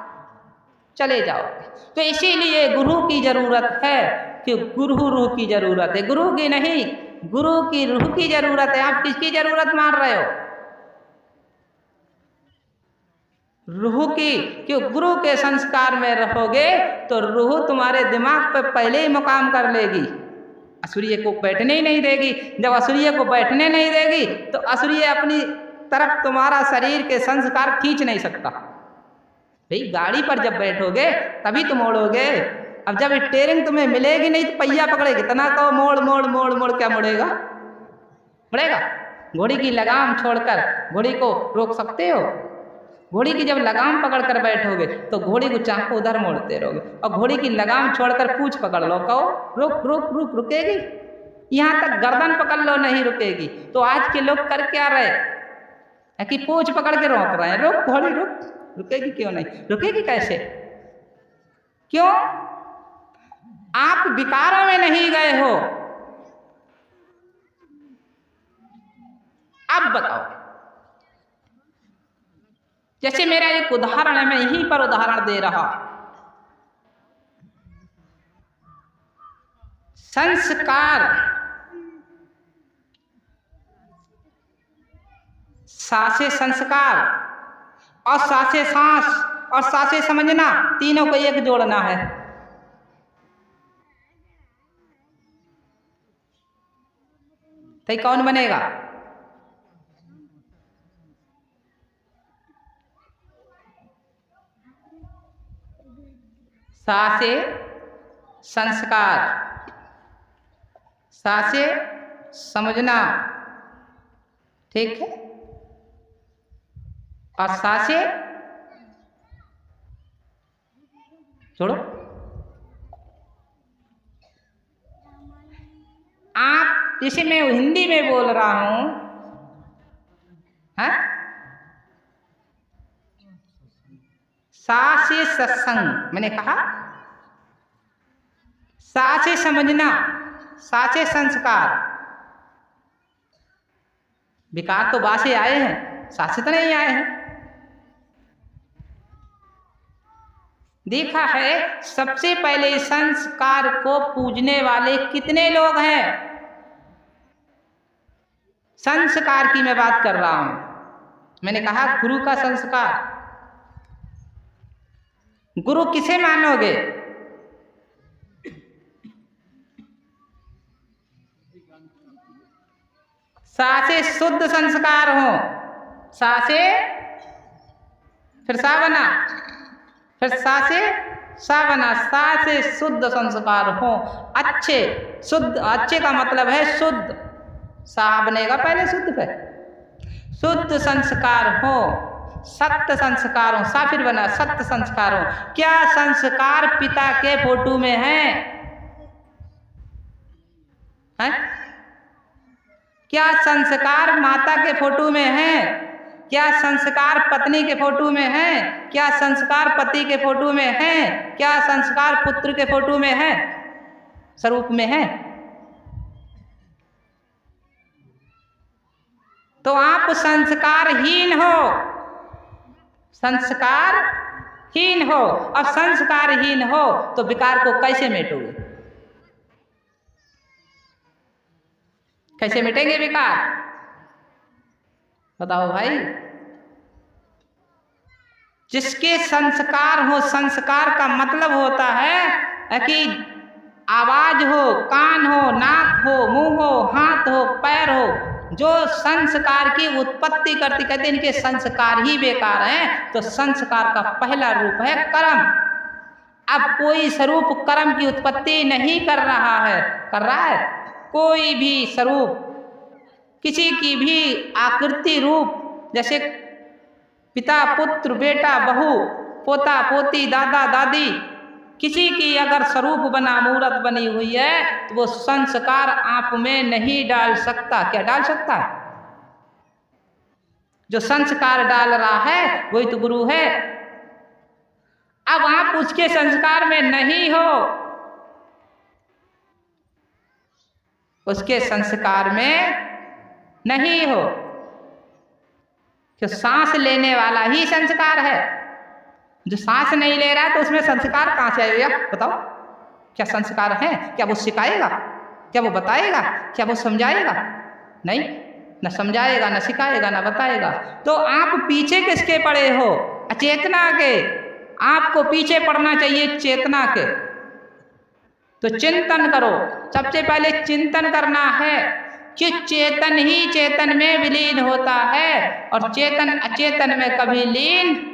चले जाओगे। तो इसीलिए गुरु की जरूरत है, कि गुरु रूह की जरूरत है, गुरु की नहीं, गुरु की रूह की जरूरत है। आप किसकी जरूरत मान रहे हो? रूह की। क्यों? गुरु के संस्कार में रहोगे तो रूह तुम्हारे दिमाग पर पहले ही मुकाम कर लेगी, असुरिये को बैठने ही नहीं देगी। जब असुरिये को बैठने नहीं देगी तो असुरिये अपनी तरफ तुम्हारा शरीर के संस्कार खींच नहीं सकता। भाई गाड़ी पर जब बैठोगे तभी तुम मोड़ोगे। अब जब स्टीयरिंग तुम्हें मिलेगी नहीं तो पहिया पकड़ेगी, इतना कहो मोड़ मोड़ मोड़ मोड़, क्या मुड़ेगा? मुड़ेगा? घोड़ी की लगाम छोड़कर घोड़ी को रोक सकते हो? घोड़ी की जब लगाम पकड़ कर बैठोगे तो घोड़ी को चाहो उधर मोड़ते रहोगे, और घोड़ी की लगाम छोड़कर पूंछ पकड़ लो, कहो रुक रुक रुक, रुकेगी? यहाँ तक गर्दन पकड़ लो, नहीं रुकेगी। तो आज के लोग कर क्या रहे कि पूंछ पकड़ के रोक रहे हैं, रुक घोड़ी रुक, रुकेगी क्यों नहीं? रुकेगी कैसे? क्यों? आप विकारों में नहीं गए हो। अब बताओ, जैसे मेरा एक उदाहरण है, मैं यहीं पर उदाहरण दे रहा। संस्कार सांसे संस्कार और सांसे सांस और सांसे समझना, तीनों को एक जोड़ना है। तो कौन बनेगा? सांसे संस्कार, सांसे समझना, ठीक है, और सांसे छोड़ो। आप जैसे मैं हिंदी में बोल रहा हूं, सा से सत्संग मैंने कहा, सा से समझना, सा से संस्कार। विकार तो बा से आए हैं, सा से तो नहीं आए हैं। देखा है सबसे पहले संस्कार को पूजने वाले कितने लोग हैं? संस्कार की मैं बात कर रहा हूं। मैंने कहा गुरु का संस्कार। गुरु किसे मानोगे? सा से शुद्ध संस्कार हो, सा से फिर सा बना, फिर सा से सा बना, सा से शुद्ध संस्कार हो। अच्छे, शुद्ध, अच्छे का मतलब है शुद्ध, सा बनेगा पहले शुद्ध पे। शुद्ध संस्कार हो, सत्य संस्कार हो, सा फिर बना सत्य संस्कार हो। क्या संस्कार पिता के फोटो में है? क्या संस्कार माता के फोटो में है? क्या संस्कार पत्नी के फोटो में है? क्या संस्कार पति के फोटो में है? क्या संस्कार पुत्र के फोटो में है, स्वरूप में है? तो आप संस्कारहीन हो, संस्कारहीन हो। अब संस्कारहीन हो तो विकार को कैसे मिटोगे? कैसे मिटेंगे विकार? बताओ भाई। जिसके संस्कार हो, संस्कार का मतलब होता है कि आवाज हो, कान हो, नाक हो, मुंह हो, हाथ हो, पैर हो, जो संस्कार की उत्पत्ति करती, कहते हैं इनके संस्कार ही बेकार हैं। तो संस्कार का पहला रूप है कर्म। अब कोई स्वरूप कर्म की उत्पत्ति नहीं कर रहा है, कर रहा है? कोई भी स्वरूप, किसी की भी आकृति रूप, जैसे पिता पुत्र, बेटा बहू, पोता पोती, दादा दादी, किसी की अगर स्वरूप बना, मूर्त बनी हुई है, तो वो संस्कार आप में नहीं डाल सकता। क्या डाल सकता है? जो संस्कार डाल रहा है वही तो गुरु है। अब आप उसके संस्कार में नहीं हो, उसके संस्कार में नहीं हो, कि सांस लेने वाला ही संस्कार है। जो सांस नहीं ले रहा है तो उसमें संस्कार कहां से आएगा? बताओ, क्या संस्कार है? क्या वो सिखाएगा? क्या वो बताएगा? क्या वो समझाएगा? नहीं, न समझाएगा, न सिखाएगा, न बताएगा। तो आप पीछे किसके पड़े हो? अचेतना के। आपको पीछे पड़ना चाहिए चेतना के। तो चिंतन करो, सबसे पहले चिंतन करना है कि चेतन ही चेतन में विलीन होता है और चेतन अचेतन में कभी लीन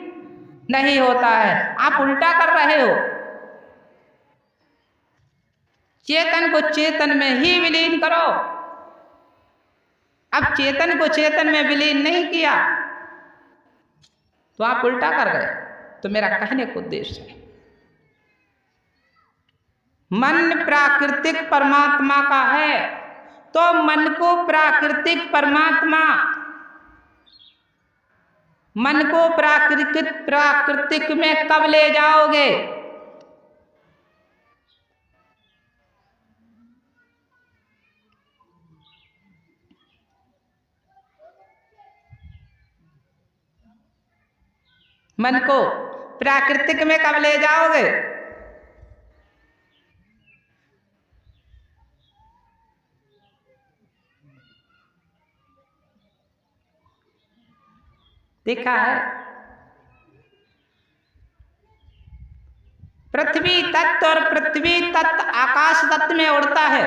नहीं होता है। आप उल्टा कर रहे हो। चेतन को चेतन में ही विलीन करो। अब चेतन को चेतन में विलीन नहीं किया तो आप उल्टा कर गए। तो मेरा कहने का उद्देश्य है, मन प्राकृतिक परमात्मा का है, तो मन को प्राकृतिक परमात्मा, मन को प्राकृतिक में कब ले जाओगे? मन को प्राकृतिक में कब ले जाओगे? देखा है, पृथ्वी तत्व और पृथ्वी तत्व आकाश तत्व में उड़ता है।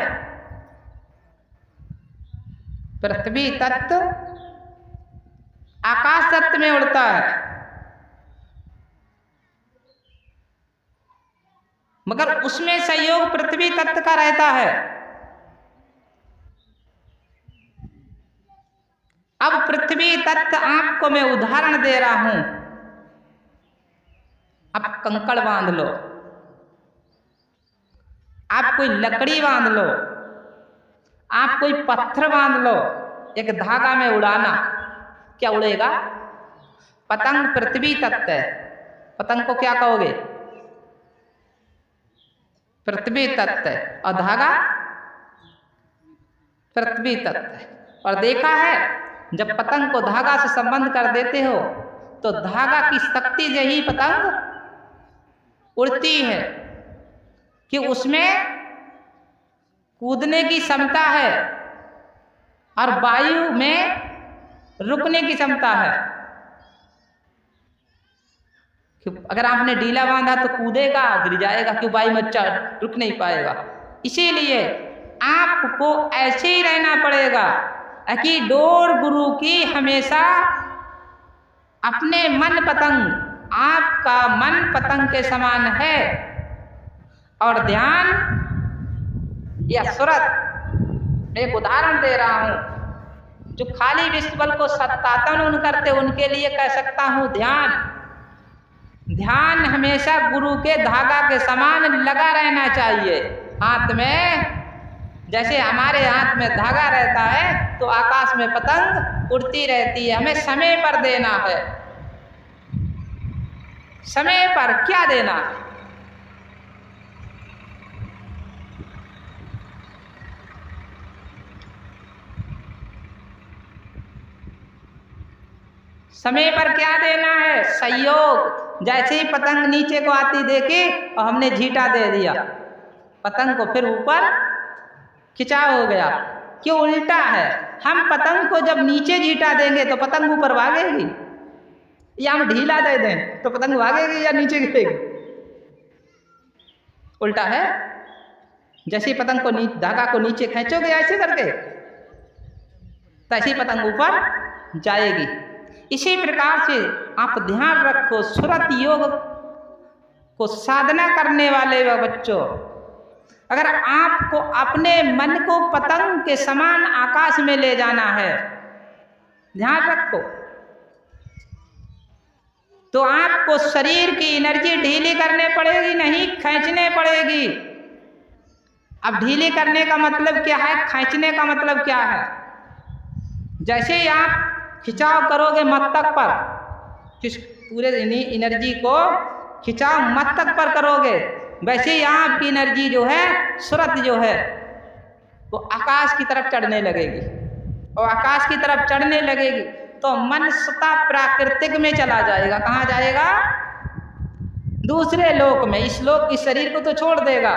पृथ्वी तत्व आकाश तत्व में उड़ता है, मगर उसमें सहयोग पृथ्वी तत्व का रहता है। अब पृथ्वी तत्व आपको मैं उदाहरण दे रहा हूं। आप कंकड़ बांध लो, आप कोई लकड़ी बांध लो, आप कोई पत्थर बांध लो, एक धागा में उड़ाना, क्या उड़ेगा? पतंग पृथ्वी तत्व है, पतंग को क्या कहोगे? पृथ्वी तत्व है, और धागा पृथ्वी तत्व है। और देखा है, जब पतंग को धागा से संबंध कर देते हो तो धागा की शक्ति से ही पतंग उड़ती है, कि उसमें कूदने की क्षमता है और वायु में रुकने की क्षमता है। कि अगर आपने ढीला बांधा तो कूदेगा, गिर जाएगा, क्यों वायु में रुक नहीं पाएगा। इसीलिए आपको ऐसे ही रहना पड़ेगा कि डोर गुरु की हमेशा अपने मन पतंग, आपका मन पतंग के समान है। और ध्यान या सुरत, एक उदाहरण दे रहा हूं, जो खाली विश्व बल को सत्तातन करते उनके लिए कह सकता हूं ध्यान हमेशा गुरु के धागा के समान लगा रहना चाहिए। हाथ में जैसे हमारे हाथ में धागा रहता है तो आकाश में पतंग उड़ती रहती है। हमें समय पर देना है। समय पर क्या देना? समय पर क्या देना है? सहयोग। जैसे ही पतंग नीचे को आती देखी और हमने झींटा दे दिया पतंग को, फिर ऊपर खिंचाव हो गया। क्यों? उल्टा है। हम पतंग को जब नीचे झींटा देंगे तो पतंग ऊपर भागेगी, या हम ढीला दे दें तो पतंग भागेगी या नीचे गिरेगी? उल्टा है। जैसे ही पतंग को धागा को नीचे खींचोगे ऐसे करके, तैसे पतंग ऊपर जाएगी। इसी प्रकार से आप ध्यान रखो, सुरत योग को साधना करने वाले बच्चों, अगर आपको अपने मन को पतंग के समान आकाश में ले जाना है, ध्यान रखो, तो आपको शरीर की एनर्जी ढीली करने पड़ेगी, नहीं खींचने पड़ेगी। अब ढीली करने का मतलब क्या है? खींचने का मतलब क्या है? जैसे ही आप खिंचाव करोगे मस्तक पर, किस पूरे एनर्जी को खिंचाव मस्तक पर करोगे, वैसे ही आपकी एनर्जी जो है, सुरत जो है, वो आकाश की तरफ चढ़ने लगेगी। और आकाश की तरफ चढ़ने लगेगी तो मन स्वतः प्राकृतिक में चला जाएगा। कहाँ जाएगा? दूसरे लोक में। इस लोक इस शरीर को तो छोड़ देगा।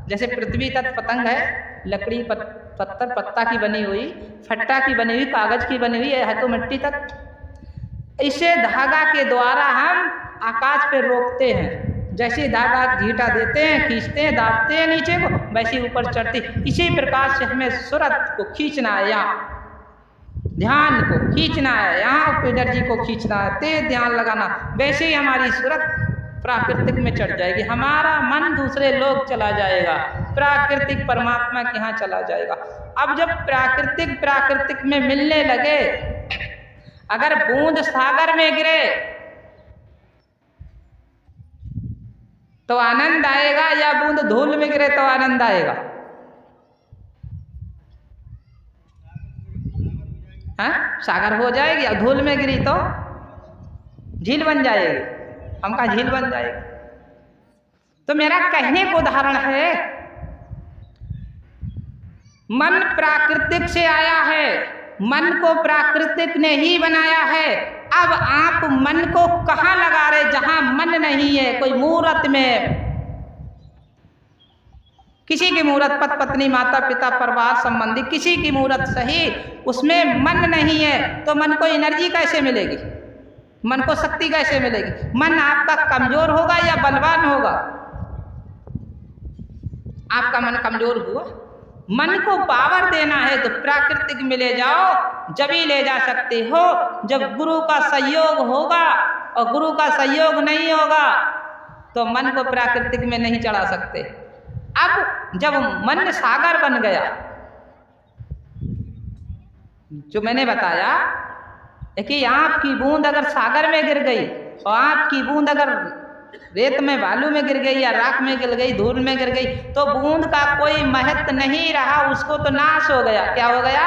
जैसे पृथ्वी तक पतंग है, लकड़ी पत्थर पत्ता की बनी हुई, फट्टा की बनी हुई, कागज की बनी हुई है तो मिट्टी तक। इसे धागा के द्वारा हम आकाश पे रोकते हैं। जैसे धागा घीटा देते हैं, खींचते हैं, दाबते हैं नीचे को, वैसे ऊपर चढ़ती। इसी प्रकार से हमें सुरत को खींचना है, यहाँ ध्यान को खींचना है, यहाँ एनर्जी को खींचना है, तेज ध्यान लगाना। वैसे ही हमारी सुरत प्राकृतिक में चढ़ जाएगी, हमारा मन दूसरे लोक चला जाएगा, प्राकृतिक परमात्मा के यहाँ चला जाएगा। अब जब प्राकृतिक में मिलने लगे, अगर बूंद सागर में गिरे तो आनंद आएगा, या बूंद धूल में गिरे तो आनंद आएगा? हाँ, सागर हो जाएगी। और धूल में गिरी तो झील बन जाएगी। हम कहा झील बन जाएगी। तो मेरा कहने को उदाहरण है, मन प्राकृतिक से आया है, मन को प्राकृतिक ने ही बनाया है। अब आप मन को कहाँ लगा रहे? जहां मन नहीं है, कोई मूर्त में, किसी की मूर्त, पति पत्नी, माता पिता, परिवार संबंधी, किसी की मूर्त सही, उसमें मन नहीं है तो मन को एनर्जी कैसे मिलेगी? मन को शक्ति कैसे मिलेगी? मन आपका कमजोर होगा या बलवान होगा? आपका मन कमजोर हुआ। मन को पावर देना है तो प्राकृतिक में ले जाओ, जब ही ले जा सकते हो जब गुरु का सहयोग होगा। और गुरु का सहयोग नहीं होगा तो मन को प्राकृतिक में नहीं चढ़ा सकते। अब जब मन सागर बन गया, जो मैंने बताया कि आपकी बूंद अगर सागर में गिर गई और आपकी बूंद अगर रेत में, बालू में गिर गई या राख में गिर गई, धूल में गिर गई, तो बूंद का कोई महत्व नहीं रहा, उसको तो नाश हो गया। क्या हो गया?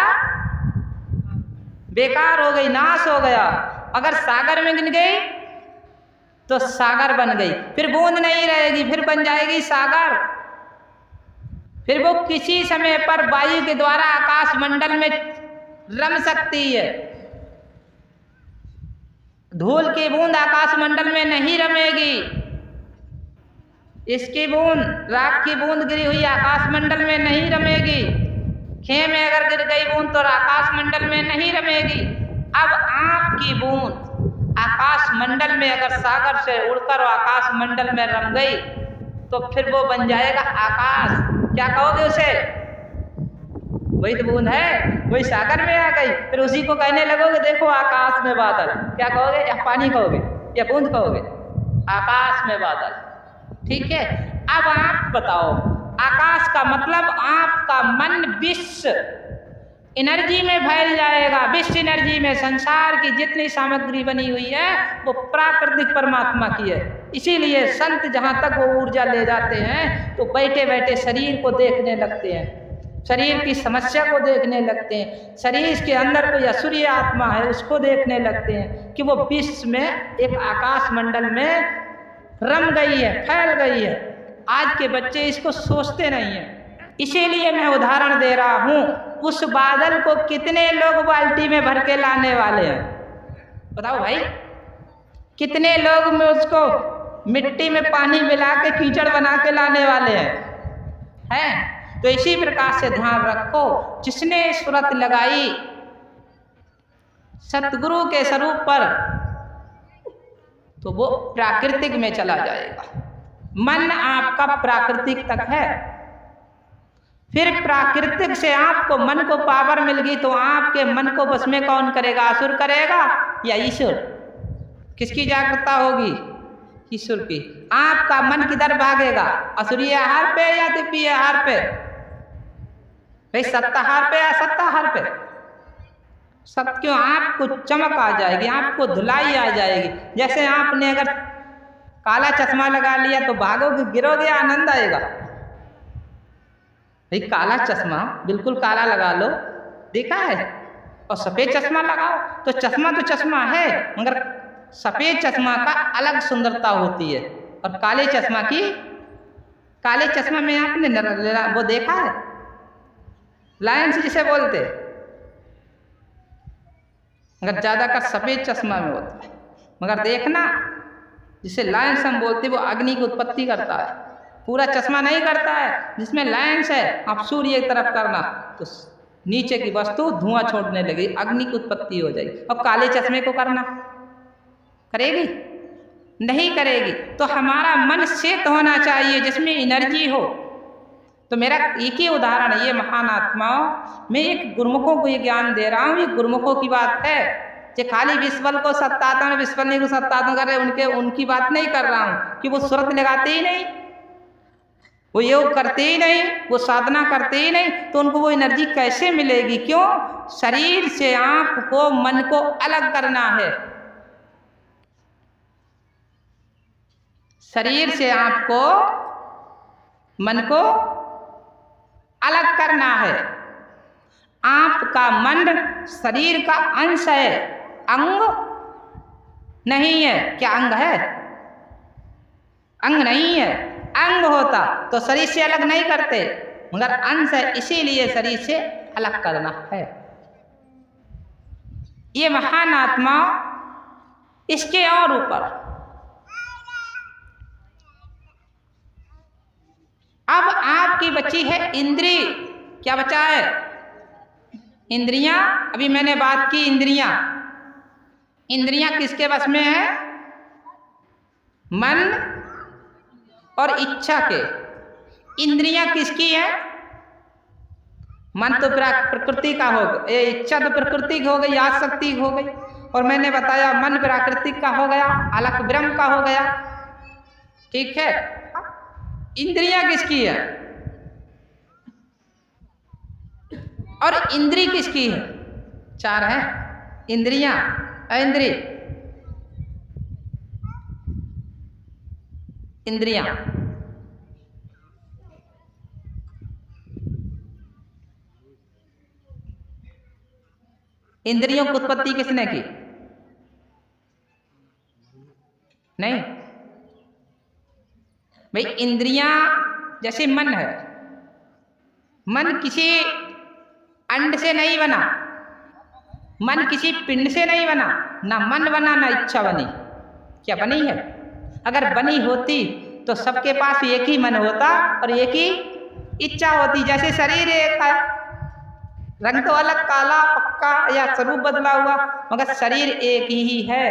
बेकार हो गई, नाश हो गया। अगर सागर में गिर गई तो सागर बन गई, फिर बूंद नहीं रहेगी, फिर बन जाएगी सागर। फिर वो किसी समय पर वायु के द्वारा आकाश मंडल में रम सकती है। धूल की बूंद आकाश मंडल में नहीं रमेगी। इसकी बूंद, राख की बूंद गिरी हुई आकाश मंडल में नहीं रमेगी। खे में अगर गिर गई बूंद तो आकाश मंडल में नहीं रमेगी। अब आपकी बूंद आकाश मंडल में अगर सागर से उड़कर आकाश मंडल में रम गई तो फिर वो बन जाएगा आकाश। क्या कहोगे उसे? वही तो बूंद है, वही सागर में आ गई, फिर उसी को कहने लगोगे देखो आकाश में बादल। क्या कहोगे? या पानी कहोगे या बूंद कहोगे? आकाश में बादल। ठीक है, अब आप बताओ, आकाश का मतलब आपका मन विश्व एनर्जी में फैल जाएगा। विश्व एनर्जी में संसार की जितनी सामग्री बनी हुई है वो प्राकृतिक परमात्मा की है। इसीलिए संत जहाँ तक वो ऊर्जा ले जाते हैं तो बैठे बैठे शरीर को देखने लगते हैं, शरीर की समस्या को देखने लगते हैं, शरीर के अंदर कोई असुरी आत्मा है उसको देखने लगते हैं कि वो विश्व में एक आकाश मंडल में रम गई है, फैल गई है। आज के बच्चे इसको सोचते नहीं हैं। इसीलिए मैं उदाहरण दे रहा हूँ, उस बादल को कितने लोग बाल्टी में भर के लाने वाले हैं? बताओ भाई, कितने लोग में उसको मिट्टी में पानी मिला के कीचड़ बना के लाने वाले हैं? तो इसी प्रकार से ध्यान रखो, जिसने सूरत लगाई सतगुरु के स्वरूप पर तो वो प्राकृतिक में चला जाएगा। मन आपका प्राकृतिक तक है, फिर प्राकृतिक से आपको मन को पावर मिल गई तो आपके मन को बस में कौन करेगा? असुर करेगा या ईश्वर? किसकी जागृतता होगी? ईश्वर की। आपका मन किधर भागेगा? असुरी आहार पे या दिव्य आहार पे? भाई सत्ताहार पे या सत्ताहार पे? क्यों? आपको चमक आ जाएगी, आपको धुलाई आ जाएगी। जैसे आपने अगर काला चश्मा लगा लिया तो भागोगे, गिरोगे, आनंद आएगा? भाई काला चश्मा बिल्कुल काला लगा लो, देखा है, और सफेद चश्मा लगाओ तो चश्मा है, मगर सफेद चश्मा का अलग सुंदरता होती है और काले चश्मा में आपने वो देखा है, लायंस जिसे बोलते, मगर ज्यादातर सफेद चश्मा में होता है। मगर देखना, जिसे लायंस हम बोलते वो अग्नि की उत्पत्ति करता है, पूरा चश्मा नहीं करता है। जिसमें लायंस है, आप सूर्य की तरफ करना तो नीचे की वस्तु धुआं छोड़ने लगेगी, अग्नि की उत्पत्ति हो जाएगी। और काले चश्मे को करना, करेगी? नहीं करेगी। तो हमारा मन शेत होना चाहिए जिसमें एनर्जी हो। तो मेरा एक ही उदाहरण है, ये महान आत्माओं, मैं एक गुरुमुखों को ये ज्ञान दे रहा हूँ, ये गुरुमुखों की बात है। ये खाली विश्वल को सत्तात्मा विश्वल को सत्तात्मा कर रहे, उनकी बात नहीं कर रहा हूँ कि वो सूरत लगाते ही नहीं, वो योग करते ही नहीं, वो साधना करते ही नहीं, तो उनको वो एनर्जी कैसे मिलेगी? क्यों? शरीर से आपको मन को अलग करना है, शरीर से आपको मन को अलग करना है। आपका मन शरीर का अंश है, अंग नहीं है। क्या अंग है? अंग नहीं है। अंग होता तो शरीर से अलग नहीं करते, मगर अंश है, इसीलिए शरीर से अलग करना है। ये महान आत्मा, इसके और ऊपर अब आपकी बची है इंद्रिय। क्या बचा है? इंद्रियां। अभी मैंने बात की इंद्रियां। इंद्रियां किसके बस में है? मन और इच्छा के। इंद्रियां किसकी है? मन तो प्रकृति का हो गया, इच्छा तो प्रकृति की हो गई, आसक्ति हो गई, और मैंने बताया मन प्राकृतिक का हो गया, अलग ब्रह्म का हो गया। ठीक है, इंद्रियां किसकी है और इंद्रिय किसकी है? चार है इंद्रियां, इंद्रिय, इंद्रियां। इंद्रियों की उत्पत्ति किसने की? नहीं भाई, इंद्रियां जैसे मन है, मन किसी अंड से नहीं बना, मन किसी पिंड से नहीं बना, ना मन बना ना इच्छा बनी। क्या बनी है? अगर बनी होती तो सबके पास एक ही मन होता और एक ही इच्छा होती। जैसे शरीर एक है, रंग तो अलग, काला पक्का या स्वरूप बदला हुआ, मगर शरीर एक ही है।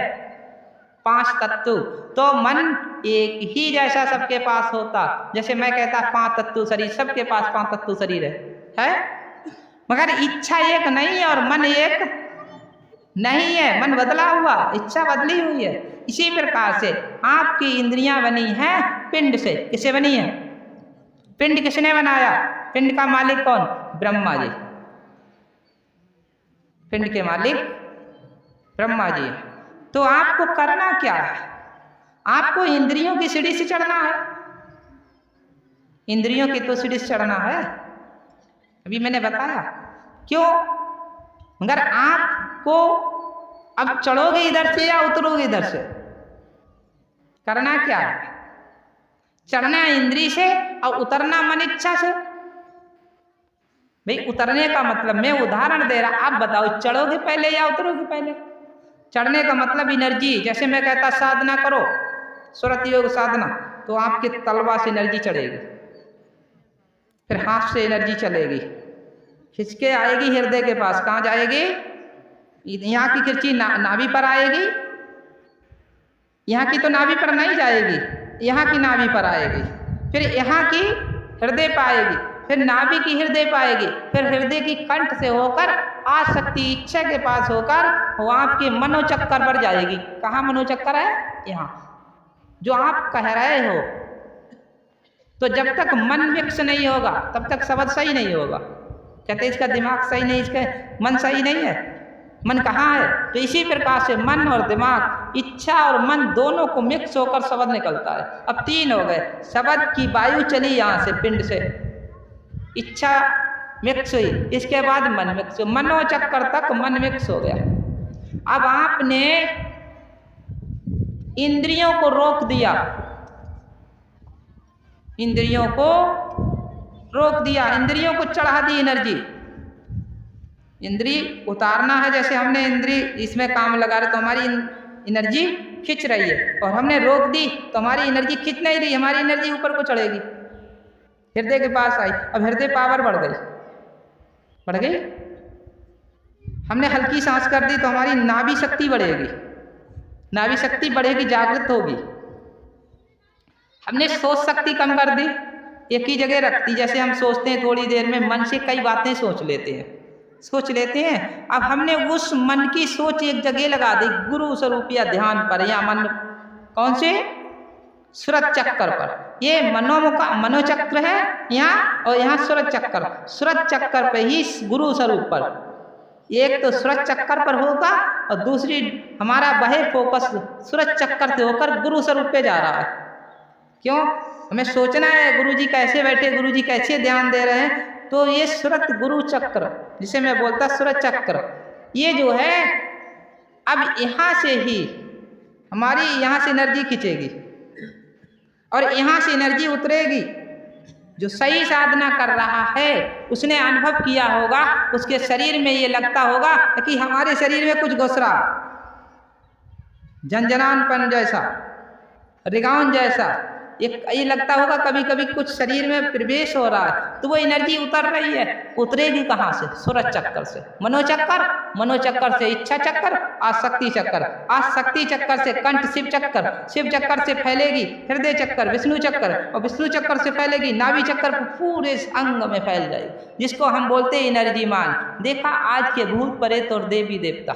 5 तत्व, तो मन एक ही जैसा सबके पास होता। जैसे मैं कहता 5 तत्व शरीर, सबके पास 5 तत्व शरीर है, मगर इच्छा एक नहीं है और मन एक नहीं है। मन बदला हुआ, इच्छा बदली हुई है। इसी प्रकार से आपकी इंद्रियां बनी हैं पिंड से। किससे बनी है? पिंड किसने बनाया? पिंड का मालिक कौन? ब्रह्मा जी। पिंड के मालिक ब्रह्मा जी। तो आपको करना क्या है? आपको इंद्रियों की सीढ़ी से चढ़ना है। इंद्रियों की तो सीढ़ी से चढ़ना है, अभी मैंने बताया क्यों। मगर आपको अब चढ़ोगे इधर से या उतरोगे इधर से? करना क्या है? चढ़ना इंद्री से और उतरना मन इच्छा से। भाई उतरने का मतलब, मैं उदाहरण दे रहा, आप बताओ चढ़ोगे पहले या उतरोगे पहले? चढ़ने का मतलब एनर्जी। जैसे मैं कहता साधना करो, सुरत योग साधना, तो आपके तलवा से एनर्जी चढ़ेगी, फिर हाथ से एनर्जी चलेगी, खिंचके आएगी हृदय के पास। कहाँ जाएगी? यहाँ की किरची नाभि पर आएगी। यहाँ की तो नाभि पर नहीं जाएगी, यहाँ की नाभि पर आएगी, फिर यहाँ की हृदय पर आएगी, फिर नाभि की हृदय पर आएगी, फिर हृदय की कंठ से होकर आसक्ति इच्छा के पास होकर वो आपके मनोचक्कर पर जाएगी। कहाँ मनोचक्कर है? यहाँ, जो आप कह रहे हो। तो जब तक मन विकस नहीं होगा तब तक शब्द सही नहीं होगा। कहते इसका दिमाग सही नहीं, इसका मन सही नहीं है। मन कहाँ है? तो इसी प्रकार से मन और दिमाग, इच्छा और मन दोनों को मिक्स होकर शब्द निकलता है। अब 3 हो गए। शब्द की वायु चली यहाँ से पिंड से, इच्छा मिक्स हुई, इसके बाद मन मिक्स, मनोचक्कर तक मन मिक्स हो गया। अब आपने इंद्रियों को रोक दिया, इंद्रियों को रोक दिया, इंद्रियों को चढ़ा दी एनर्जी। इंद्री उतारना है, जैसे हमने इंद्री इसमें काम लगा रहे तो हमारी एनर्जी खिंच रही है, और हमने रोक दी तो हमारी एनर्जी खिंच नहीं रही, हमारी एनर्जी ऊपर को चढ़ेगी, हृदय के पास आई। अब हृदय पावर बढ़ गई, बढ़ गई। हमने हल्की सांस कर दी तो हमारी नाभि शक्ति बढ़ेगी, नाभि शक्ति बढ़ेगी, जागृत होगी। हमने सोच शक्ति कम कर दी, एक ही जगह रखती। जैसे हम सोचते हैं थोड़ी देर में मन से कई बातें सोच लेते हैं, सोच लेते हैं। अब हमने उस मन की सोच एक जगह लगा दी, गुरु स्वरूपिया ध्यान पर, या मन कौन से? सुरत चक्कर पर। ये मनोचक्र है यहाँ, और यहाँ सुरत चक्कर। सुरत चक्कर पे ही गुरु स्वरूप पर, एक तो सुरत चक्कर पर होगा और दूसरी हमारा वह फोकस सुरत चक्कर से होकर गुरु स्वरूप पे जा रहा है। क्यों? हमें सोचना है गुरुजी कैसे बैठे, गुरुजी कैसे ध्यान दे रहे हैं। तो ये सुरत गुरु चक्र, जिसे मैं बोलता सुरत चक्र, ये जो है अब यहाँ से ही हमारी यहाँ से एनर्जी खींचेगी और यहाँ से एनर्जी उतरेगी। जो सही साधना कर रहा है उसने अनुभव किया होगा, उसके शरीर में ये लगता होगा कि हमारे शरीर में कुछ घुस रहा, झंझनानपन जैसा, रिगाउन जैसा, ये लगता होगा कभी कभी कुछ शरीर में प्रवेश हो रहा है। तो वो एनर्जी उतर रही है, उतरेगी कहाँ से? सुरत चक्कर से। मनोचक्कर, मनोचक्कर से इच्छा चक्कर, आसक्ति चक्कर, आसक्ति चक्कर से कंठ शिव चक्कर, शिव चक्कर से फैलेगी हृदय चक्कर, विष्णु चक्कर, और विष्णु चक्कर से फैलेगी नाभि चक्कर, पूरे अंग में फैल जाएगी, जिसको हम बोलते हैं एनर्जी मान। देखा आज के भूत प्रेत और देवी देवता,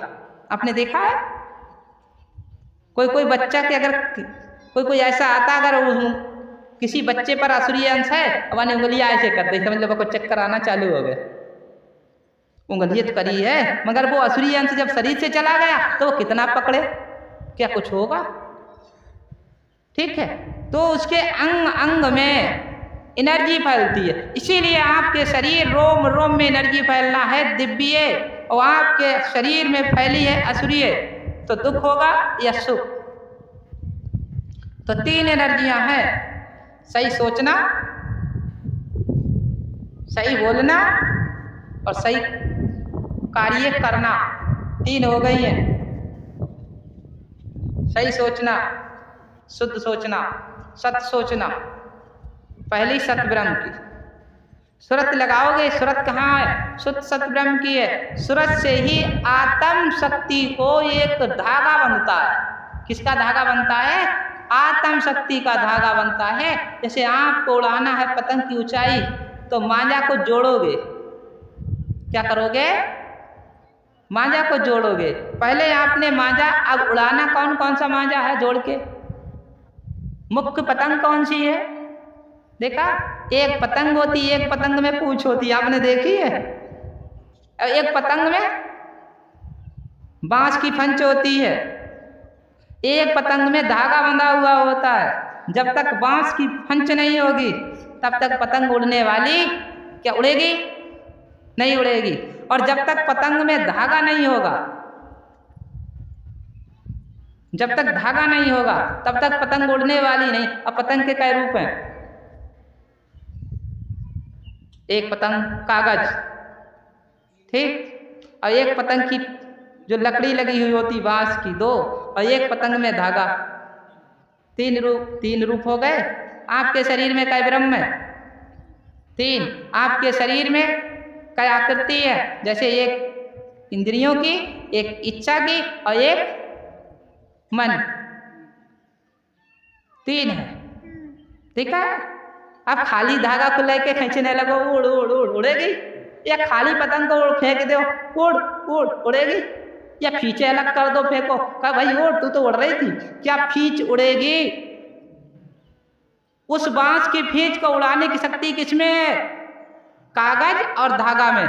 आपने देखा है? कोई बच्चा के अगर कोई ऐसा आता, अगर किसी बच्चे पर असुरी अंश है, अब उंगलियां ऐसे कर दी, समझ लो को चक्कर आना चालू हो गए। उंगलियां तो करी है, मगर वो असुरी अंश जब शरीर से चला गया तो वो कितना पकड़े, क्या कुछ होगा? ठीक है, तो उसके अंग अंग में एनर्जी फैलती है। इसीलिए आपके शरीर रोम रोम में एनर्जी फैलना है दिव्य, और आपके शरीर में फैली है असुरीय, तो दुख होगा या सुख? तो 3 एनर्जियां हैं, सही सोचना, सही बोलना और सही कार्य करना। 3 हो गई हैं। सही सोचना, शुद्ध सोचना, सत्य सोचना। पहली सत्य ब्रह्म की सुरत लगाओगे, सुरत कहाँ है? शुद्ध सत्य ब्रह्म की है। सुरत से ही आत्म शक्ति को एक धागा बनता है। किसका धागा बनता है? आत्म शक्ति का धागा बनता है। जैसे आपको उड़ाना है पतंग की ऊंचाई, तो मांझा को जोड़ोगे। क्या करोगे? मांझा को जोड़ोगे। पहले आपने मांझा, अब उड़ाना कौन कौन सा मांझा है जोड़ के? मुख्य पतंग कौन सी है? देखा, एक पतंग होती है, एक पतंग में पूंछ होती है, आपने देखी है? एक पतंग में बांस की फंच होती है, एक पतंग में धागा बंधा हुआ होता है। जब तक बांस की फंच नहीं होगी तब तक पतंग उड़ने वाली क्या उड़ेगी? नहीं उड़ेगी। और जब तक पतंग में धागा नहीं होगा, जब तक धागा नहीं होगा तब तक पतंग उड़ने वाली नहीं। अब पतंग के कई रूप हैं? एक पतंग कागज, ठीक, और एक पतंग की जो लकड़ी लगी हुई होती बांस की, 2, और एक पतंग में धागा। 3 रूप हो गए। आपके शरीर में कई ब्रह्म है? 3। आपके शरीर में कई आकृति है? जैसे एक इंद्रियों की, एक इच्छा की और एक मन, 3 है। ठीक है। अब खाली धागा को लेके खींचने लगो, उड़ उड़ उड़ उड़ेगी? या खाली पतंग को उड़ फेंक दो, उड़ उड़ उड़ेगी? या फींचे अलग कर दो, फेंको, कहा भाई उड़, तू तो उड़ रही थी, क्या फींच उड़ेगी? उस बांस की फींच को उड़ाने की शक्ति किसमें है? कागज और धागा में।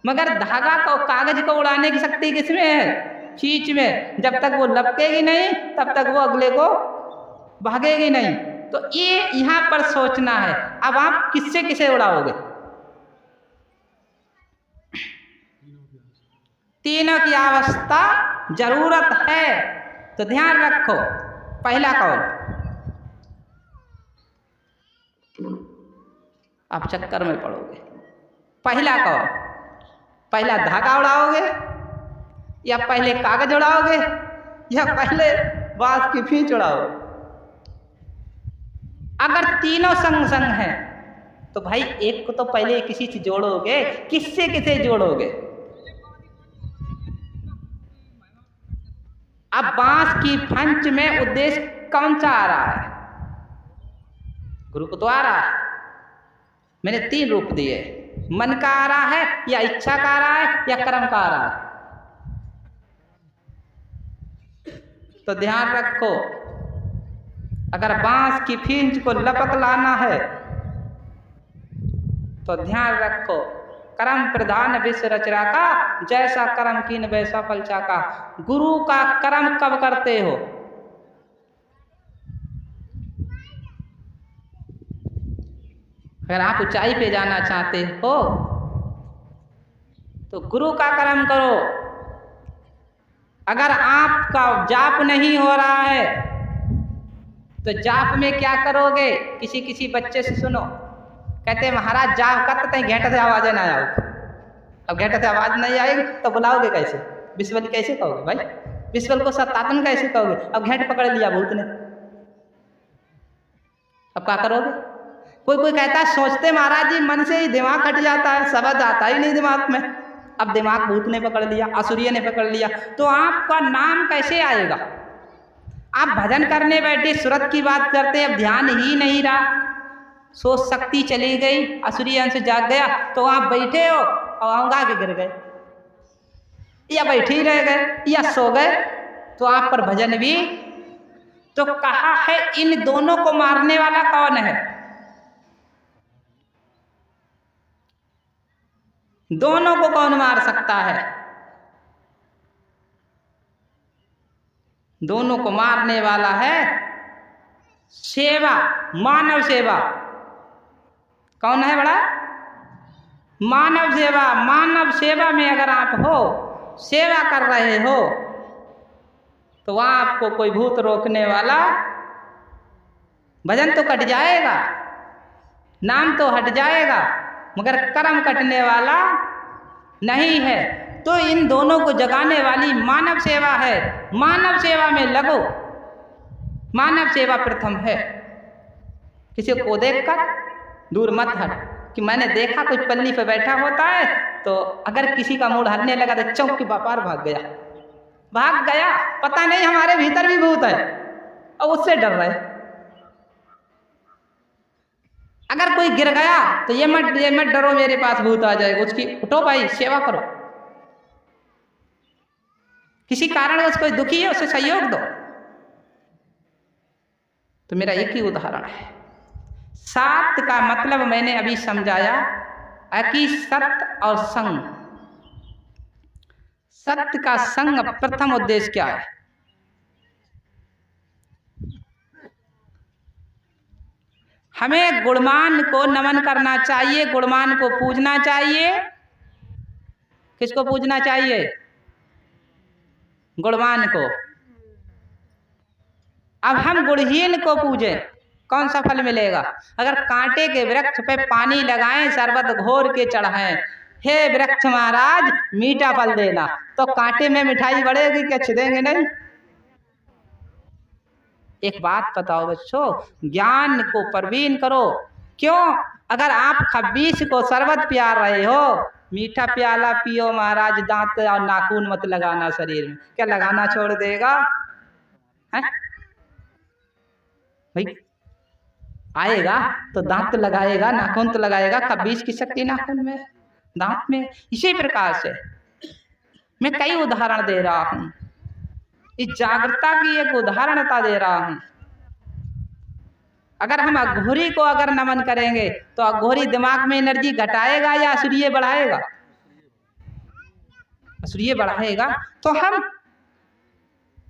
मगर धागा को, कागज को उड़ाने की शक्ति किसमें है? फींच में। जब तक वो लपकेगी नहीं तब तक वो अगले को भागेगी नहीं। तो ये यहां पर सोचना है। अब आप किससे किसे उड़ाओगे? तीनों की अवस्था जरूरत है, तो ध्यान रखो। पहला कौन? आप चक्कर में पड़ोगे। पहला कौन? पहला धागा उड़ाओगे या पहले कागज उड़ाओगे या पहले बांस की फींच उड़ाओगे? अगर तीनों संग संग हैं तो भाई एक को तो पहले किसी से जोड़ोगे। किससे किसे जोड़ोगे? अब बांस की फंच में उद्देश्य कौन सा आ रहा है? गुरु को तो आ रहा है। मैंने 3 रूप दिए, मन का आ रहा है या इच्छा का आ रहा है या कर्म का आ रहा है? तो ध्यान रखो, अगर बांस की फींच को लपक लाना है तो ध्यान रखो, कर्म प्रधान विश्व रचना का, जैसा कर्म कीन वैसा फल चाका। गुरु का कर्म कब करते हो? अगर आप ऊंचाई पे जाना चाहते हो तो गुरु का कर्म करो। अगर आपका जाप नहीं हो रहा है तो जाप में क्या करोगे? किसी बच्चे से सुनो, कहते हैं महाराज जाप करते हैं, घेंट से आवाज ना आओ। अब घेंट से आवाज नहीं आएगी तो बुलाओगे कैसे? विश्वल कैसे कहोगे भाई? विश्वल को सत्तातन कैसे कहोगे? अब घेंट पकड़ लिया भूत ने, अब क्या करोगे? कोई कहता है सोचते महाराज जी मन से ही दिमाग हट जाता है, शब्द आता ही नहीं दिमाग में। अब दिमाग भूत ने पकड़ लिया, असुरिया ने पकड़ लिया, तो आपका नाम कैसे आएगा? आप भजन करने बैठे, सुरत की बात करते, अब ध्यान ही नहीं रहा, सोच शक्ति चली गई, असुरी अंश जाग गया, तो आप बैठे हो और औंगा के गिर गए या बैठे ही रह गए या सो गए, तो आप पर भजन भी। तो कहा है इन दोनों को मारने वाला कौन है? दोनों को कौन मार सकता है? दोनों को मारने वाला है सेवा, मानव सेवा। कौन है बड़ा? मानव सेवा। मानव सेवा में अगर आप हो, सेवा कर रहे हो, तो आपको कोई भूत रोकने वाला, भजन तो कट जाएगा, नाम तो हट जाएगा, मगर कर्म कटने वाला नहीं है। तो इन दोनों को जगाने वाली मानव सेवा है। मानव सेवा में लगो। मानव सेवा प्रथम है। किसी को देखकर दूर मत हट कि मैंने देखा कोई पल्ली पे बैठा होता है, तो अगर किसी का मूड हरने लगा तो चौक के व्यापार भाग गया, भाग गया, पता नहीं हमारे भीतर भी भूत है और उससे डर रहे। अगर कोई गिर गया तो ये मत डरो मेरे पास भूत आ जाएगा, उसकी उठो भाई सेवा करो। किसी कारण उसको दुखी है उसे सहयोग दो। तो मेरा एक ही उदाहरण है। सात का मतलब मैंने अभी समझाया, अकी सत्य और संग। सत्य का संग प्रथम उद्देश्य क्या है? हमें गुणवान को नमन करना चाहिए, गुणवान को पूजना चाहिए। किसको पूजना चाहिए? गुणवान को। अब हम गुणहीन को पूजें, कौन सा फल मिलेगा? अगर कांटे के वृक्ष पे पानी लगाएं, शरबत घोर के चढ़ाएं, हे वृक्ष महाराज मीठा फल देना, तो कांटे में मिठाई बढ़ेगी क्या? छिदेंगे नहीं। एक बात बताओ बच्चों, ज्ञान को प्रवीण करो। क्यों? अगर आप 26 को शरबत पिया रहे हो, मीठा प्याला पियो महाराज, दांत और नाखून मत लगाना शरीर में, क्या लगाना छोड़ देगा? है भाई, आएगा तो दांत लगाएगा, नाखून तो लगाएगा। 26 की शक्ति नाखून में, दांत में। इसी प्रकार से मैं कई उदाहरण दे रहा हूं, इस जागृतता की एक उदाहरणता दे रहा हूं। अगर हम अघोरी को अगर नमन करेंगे तो अघोरी दिमाग में एनर्जी घटाएगा या सूर्य बढ़ाएगा? सूर्य बढ़ाएगा। तो हम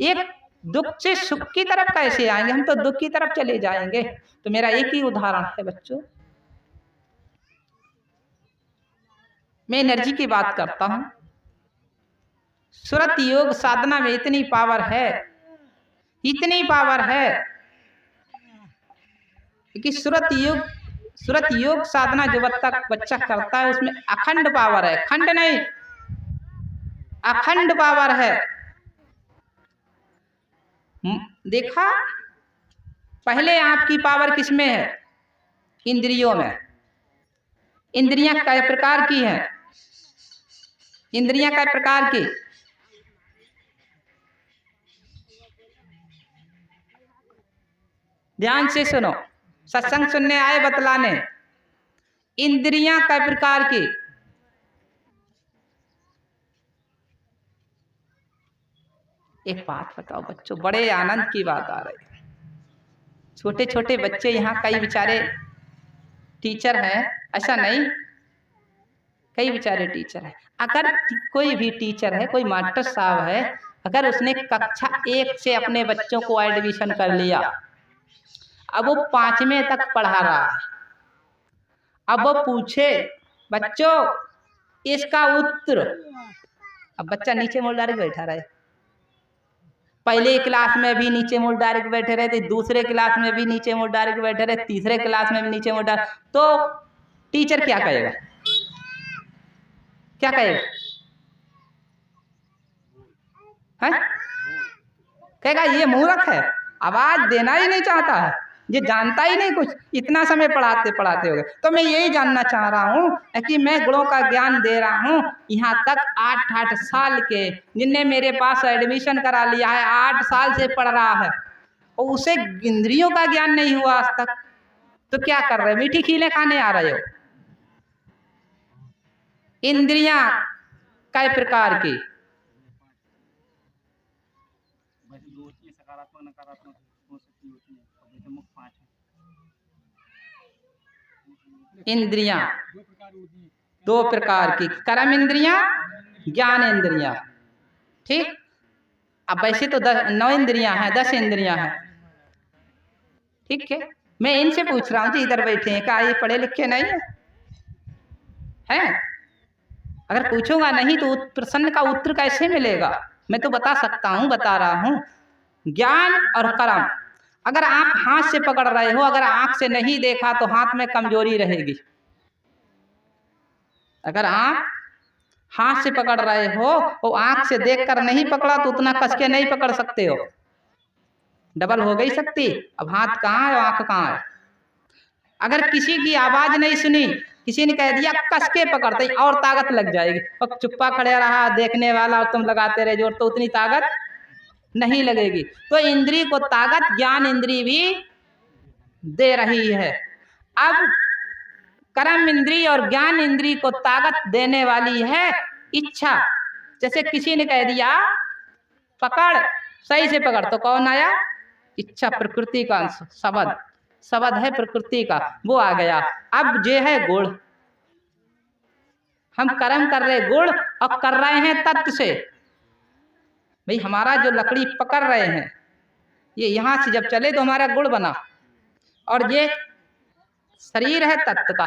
एक दुख से सुख की तरफ कैसे आएंगे? हम तो दुख की तरफ चले जाएंगे। तो मेरा एक ही उदाहरण है बच्चों, मैं एनर्जी की बात करता हूं। सुरत योग साधना में इतनी पावर है, इतनी पावर है कि सुरत योग साधना जो बच्चा करता है उसमें अखंड पावर है, खंड नहीं, अखंड पावर है। देखा, पहले आपकी पावर किसमें है? इंद्रियों में। इंद्रियां कई प्रकार की हैं? इंद्रियां कई प्रकार की? ध्यान से सुनो, सत्संग सुनने आए बतलाने। इंद्रियां कई प्रकार की? एक बात बताओ बच्चों, बड़े आनंद की बात आ रही है। छोटे छोटे बच्चे यहाँ कई बेचारे टीचर हैं, ऐसा नहीं, कई बेचारे टीचर हैं। अगर कोई भी टीचर है, कोई मास्टर साहब है, अगर उसने कक्षा 1 से अपने बच्चों को एडमिशन कर लिया, अब वो 5वें तक पढ़ा रहा है, अब वो पूछे बच्चों इसका उत्तर, अब बच्चा नीचे मुंह डायरेक्ट बैठा रहे। पहले क्लास में भी नीचे मुंह डायरेक्ट बैठे रहे थे, दूसरे क्लास में भी नीचे मुंह डायरेक्ट बैठे रहे, तीसरे क्लास में भी नीचे मुंह डायरेक्ट। तो टीचर क्या कहेगा? क्या कहेगा? है? कहेगा ये मूर्ख है, आवाज देना ही नहीं चाहता है, ये जानता ही नहीं कुछ, इतना समय पढ़ाते पढ़ाते हो गए। तो मैं यही जानना चाह रहा हूँ कि मैं गुणों का ज्ञान दे रहा हूँ, यहाँ तक 8 साल के जिनने मेरे पास एडमिशन करा लिया है, 8 साल से पढ़ रहा है, और उसे इंद्रियों का ज्ञान नहीं हुआ आज तक। तो क्या कर रहे? मीठी खीलें खाने आ रहे हो। इंद्रियां कई प्रकार की? इंद्रियां 2 प्रकार की, कर्म इंद्रियां, ज्ञान इंद्रियां। ठीक, अब वैसे तो 9 इंद्रियां हैं, 10 इंद्रियां हैं। ठीक है, मैं इनसे पूछ रहा हूं जी, इधर बैठे हैं, क्या ये पढ़े लिखे नहीं है? हैं? अगर पूछूंगा नहीं तो प्रश्न का उत्तर कैसे मिलेगा? मैं तो बता सकता हूं, बता रहा हूं। ज्ञान और कर्म, अगर आप हाथ से पकड़ रहे हो, अगर आंख से नहीं देखा तो हाथ में कमजोरी रहेगी। अगर आप हाथ से पकड़ रहे हो और आंख से देखकर नहीं पकड़ा तो उतना कस के नहीं पकड़ सकते हो, डबल हो गई शक्ति। अब हाथ कहाँ है और आंख कहाँ है? अगर किसी की आवाज नहीं सुनी किसी ने कह दिया कस के पकड़ते ही और ताकत लग जाएगी, और चुप्पा खड़े रहा देखने वाला और तुम लगाते रहे जोर, तो उतनी ताकत नहीं लगेगी। तो इंद्री को ताकत ज्ञान इंद्री भी दे रही है। अब कर्म इंद्री और ज्ञान इंद्री को ताकत देने वाली है इच्छा। जैसे किसी ने कह दिया पकड़, सही से पकड़, तो कौन आया? इच्छा, प्रकृति का अंश, शब्द, शब्द है प्रकृति का, वो आ गया। अब जे है गुण, हम कर्म कर रहे गुण और कर रहे हैं तत्व से। भाई हमारा जो लकड़ी पकड़ रहे हैं ये यहां से जब चले तो हमारा गुण बना, और ये शरीर है तत्व का,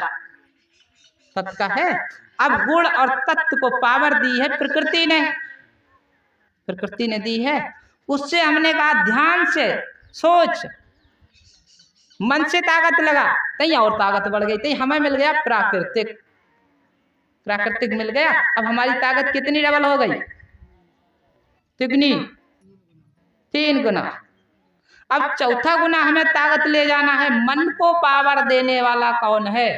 तत्व का है। अब गुण और तत्व को पावर दी है प्रकृति ने, प्रकृति ने दी है। उससे हमने कहा ध्यान से सोच, मन से ताकत लगा, तई और ताकत बढ़ गई, तई हमें मिल गया प्राकृतिक, प्राकृतिक मिल गया। अब हमारी ताकत कितनी डबल हो गई? तिगनी, 3 गुना। अब चौथा गुना हमें ताकत ले जाना है। मन को पावर देने वाला कौन है?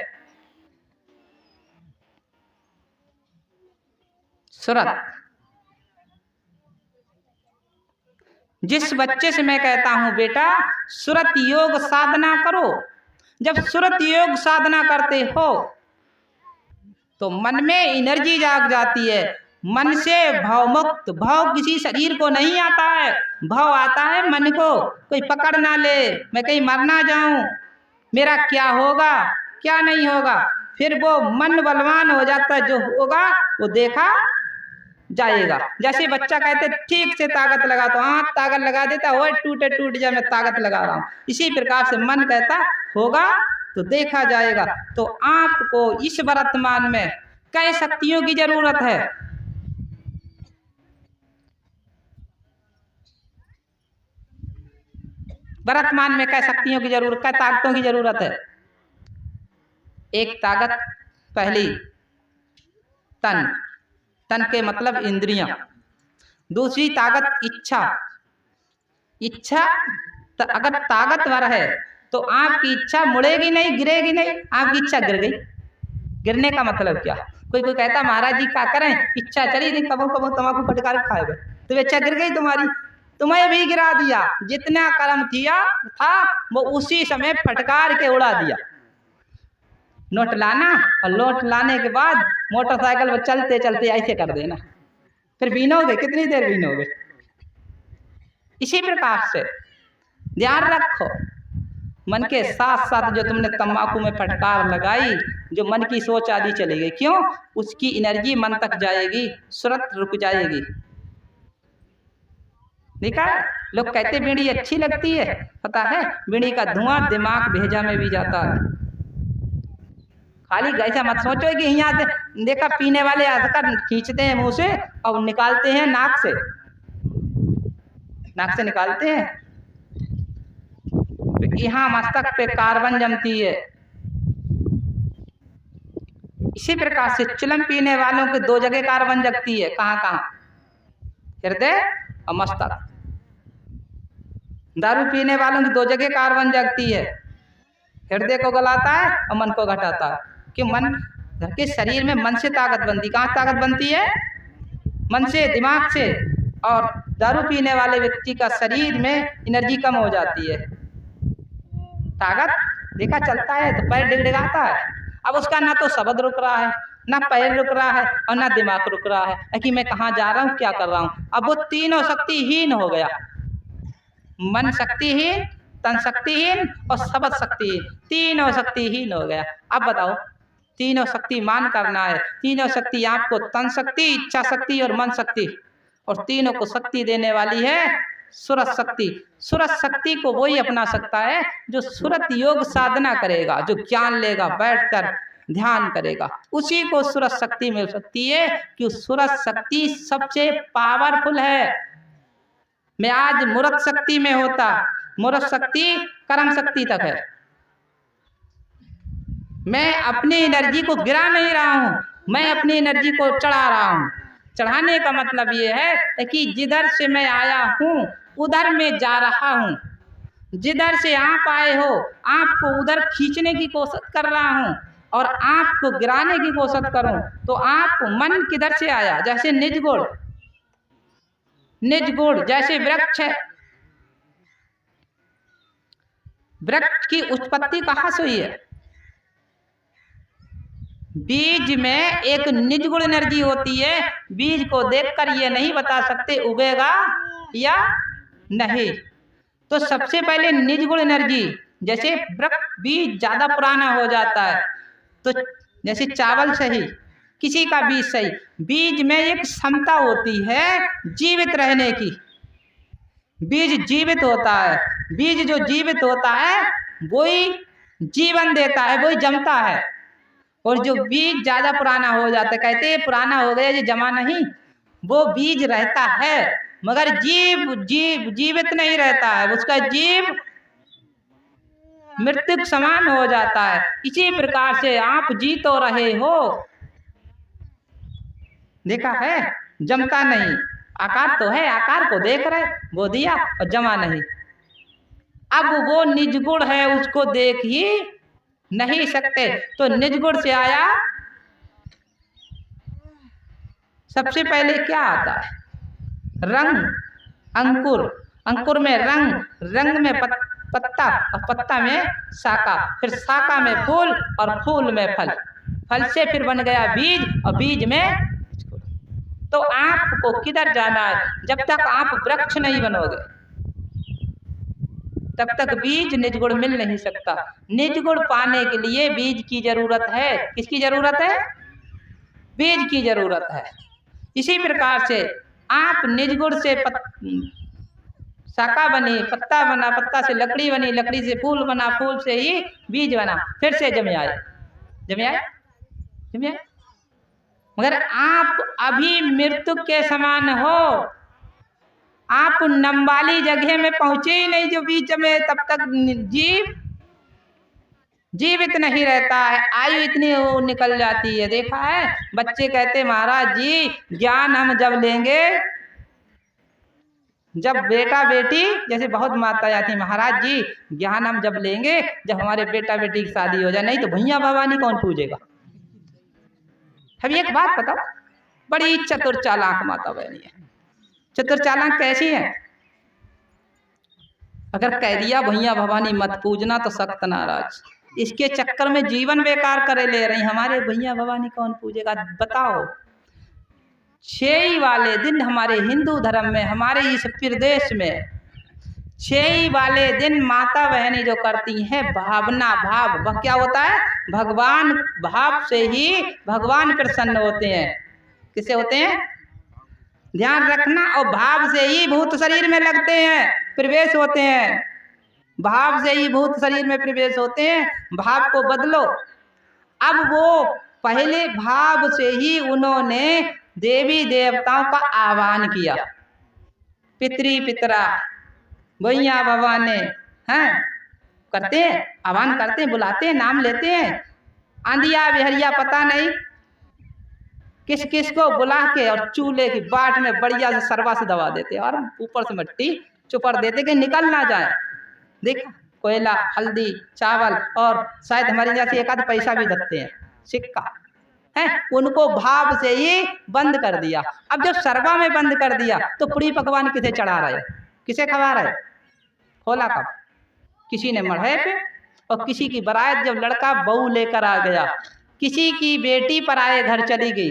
सुरत। जिस बच्चे से मैं कहता हूं बेटा सुरत योग साधना करो, जब सुरत योग साधना करते हो तो मन में एनर्जी जाग जाती है। मन से भाव मुक्त, भाव किसी शरीर को नहीं आता है, भाव आता है मन को। कोई पकड़ ना ले, मैं कहीं मर ना जाऊं, मेरा क्या होगा क्या नहीं होगा, फिर वो मन बलवान हो जाता है। जो होगा वो देखा जाएगा। जैसे बच्चा कहते ठीक से ताकत लगा, तो हाँ ताकत लगा देता, वो टूटे टूट जाए, मैं ताकत लगा रहा हूँ। इसी प्रकार से मन कहता होगा तो देखा जाएगा। तो आपको इस वर्तमान में कई शक्तियों की जरूरत है। वर्तमान में कई शक्तियों की जरूरत, कई ताकतों की जरूरत है। एक ताकत पहली तन, तन के मतलब इंद्रियां। दूसरी ताकत इच्छा, इच्छा अगर ताकतवर है तो आपकी इच्छा मुड़ेगी नहीं, गिरेगी नहीं। आपकी इच्छा गिर गई, गिरने का मतलब क्या? कोई कोई कहता महाराज जी क्या करें, इच्छा चली नहीं, कबो कबो तम्बाकू फटकार खाएगा, तो इच्छा गिर गई तुम्हारी, तुम्हें भी गिरा दिया। जितना कर्म किया था वो उसी समय फटकार के उड़ा दिया। नोट लाना और नोट लाने के बाद मोटरसाइकिल पर चलते चलते ऐसे कर देना, फिर बीनोगे, कितनी देर बीनोगे? इसी प्रकार से ध्यान रखो, मन के साथ साथ जो तुमने तंबाकू में फटकार लगाई, जो मन की सोच आदि चली गई, क्यों? उसकी एनर्जी मन तक जाएगी, सुरत रुक जाएगी। देखा, लोग कहते बीड़ी अच्छी लगती है, पता है बीड़ी का धुआं दिमाग भेजा में भी जाता है। खाली ऐसा मत सोचो कि यहाँ से देखा पीने वाले आकर खींचते हैं मुंह से और निकालते हैं नाक से, नाक से निकालते हैं, यहाँ मस्तक पे कार्बन जमती है। इसी प्रकार से चिलम पीने वालों के 2 जगह कार्बन जगती है। कहाँ कहाँ? हृदय और मस्तक। दारू पीने वालों की 2 जगह कार्बन जगती है, हृदय को गलाता है और मन को घटाता है। कि मन के शरीर में मन से ताकत बनती, कहाँ ताकत बनती है? मन से, दिमाग से। और दारू पीने वाले व्यक्ति का शरीर में एनर्जी कम हो जाती है, ताकत देखा चलता है तो पैर डिगडिगाता है। अब उसका ना तो शब्द रुक रहा है, ना पैर रुक रहा है और ना दिमाग रुक रहा है कि मैं कहाँ जा रहा हूँ, क्या कर रहा हूँ। अब वो तीनों शक्तिहीन हो गया, मन शक्तिहीन, तन शक्तिहीन और शब्द शक्तिहीन, तीनों शक्तिहीन हो गया। अब बताओ, तीनों शक्ति मान करना है। तीनों शक्ति आपको तन शक्ति, इच्छा शक्ति और मन शक्ति, और तीनों को शक्ति देने वाली है सुरत शक्ति। सुरत शक्ति को वही अपना सकता है जो सुरत योग साधना करेगा, जो ज्ञान लेगा, बैठकर ध्यान करेगा, उसी को सुरत शक्ति मिल सकती है। कि सुरत शक्ति सबसे पावरफुल है। मैं आज मूर्त शक्ति में होता, मूर्त शक्ति कर्म शक्ति तक है। मैं अपनी एनर्जी को गिरा नहीं रहा हूँ, मैं अपनी एनर्जी को चढ़ा रहा हूँ। चढ़ाने का मतलब ये है कि जिधर से मैं आया हूँ उधर मैं जा रहा हूँ। जिधर से आप आए हो आपको उधर खींचने की कोशिश कर रहा हूँ। और आँप को गिराने की कोशिश करूं तो आँप मन किधर से आया? जैसे निज गुण, निज गुण जैसे वृक्ष है, वृक्ष की उत्पत्ति कहाँ से हुई है? बीज में एक निज गुण एनर्जी होती है। बीज को देखकर ये नहीं बता सकते उगेगा या नहीं। तो सबसे पहले निज गुण एनर्जी, जैसे वृक्ष बीज ज्यादा पुराना हो जाता है तो जैसे चावल सही, किसी का बीज सही, बीज में एक क्षमता होती है जीवित रहने की। बीज जीवित होता है, बीज जो जीवित होता है वही जीवन देता है, वही जमता है। और जो बीज ज्यादा पुराना हो जाता है, कहते हैं पुराना हो गया ये जमा नहीं, वो बीज रहता है मगर जीवित नहीं रहता है, उसका जीव मृत्यु समान हो जाता है। इसी प्रकार से आप जी तो रहे हो, देखा है, जमता नहीं, आकार तो है, आकार को देख रहे, वो दिया और जमा नहीं। अब वो निज गुण है, उसको देख ही नहीं सकते। तो निज गुण से आया, सबसे पहले क्या आता है? रंग, अंकुर, अंकुर में रंग, रंग में पत्ता और पत्ता में शाखा, फिर शाखा में फूल और फूल में फल, फल से फिर बन गया बीज और बीज में। तो आपको किधर जाना है? जब तक आप वृक्ष नहीं बनोगे तब तक बीज निज गुण मिल नहीं सकता। निज गुण पाने के लिए बीज की जरूरत है। किसकी जरूरत है? बीज की जरूरत है। इसी प्रकार से आप निज गुण से शाखा बनी, पत्ता बना, पत्ता से लकड़ी बनी, लकड़ी से फूल बना, फूल से ही बीज बना, फिर से जमे आए, जमे आए, जमे आए। मगर आप अभी मृत्यु के समान हो, आप नम जगह में पहुंचे ही नहीं जो बीज में, तब तक जीवित नहीं रहता है, आयु इतनी निकल जाती है। देखा है, बच्चे कहते महाराज जी ज्ञान हम जब लेंगे, जब बेटा बेटी, जैसे बहुत माता जाती महाराज जी ज्ञान हम जब लेंगे जब हमारे बेटा बेटी की शादी हो जाए, नहीं तो भैया भवानी कौन पूजेगा। अब एक बात बताओ, बड़ी चतुर चालाक माता बहनी है। चतुर चालाक कैसी है? अगर कह दिया भैया भवानी मत पूजना तो सख्त नाराज, इसके चक्कर में जीवन बेकार करे ले रही। हमारे भैया भवानी कौन पूजेगा बताओ। 6 वाले दिन हमारे हिंदू धर्म में, हमारे इस प्रदेश में 6 वाले दिन माता बहनी जो करती हैं भावना, भाव, वह क्या होता है? भगवान, भाव से ही भगवान प्रसन्न होते हैं। किससे होते हैं? ध्यान रखना। और भाव से ही भूत शरीर में लगते हैं, प्रवेश होते हैं। भाव से ही भूत शरीर में प्रवेश होते हैं। भाव को बदलो। अब वो पहले भाव से ही उन्होंने देवी देवताओं का आह्वान किया, पितरी पितरा भैया भवानी हैं, करते हैं, आह्वान करते हैं, बुलाते हैं, नाम लेते हैं। आंधिया बिहरिया पता नहीं किस किस को बुला के और चूल्हे की बाट में बढ़िया से सरवा से दबा देते और ऊपर से मिट्टी चुपर देते कि निकल ना जाए। देखा, कोयला, हल्दी, चावल और शायद हमारे जैसे एक आध पैसा भी देते हैं, सिक्का है, उनको भाव से ही बंद कर दिया। अब जब सरवा में बंद कर दिया तो पूरी पकवान किसे चढ़ा रहे, किसे खवा रहे? खोला कब? किसी ने मढ़े पे, और किसी की बारात जब लड़का बहू लेकर आ गया, किसी की बेटी पराए घर चली गई,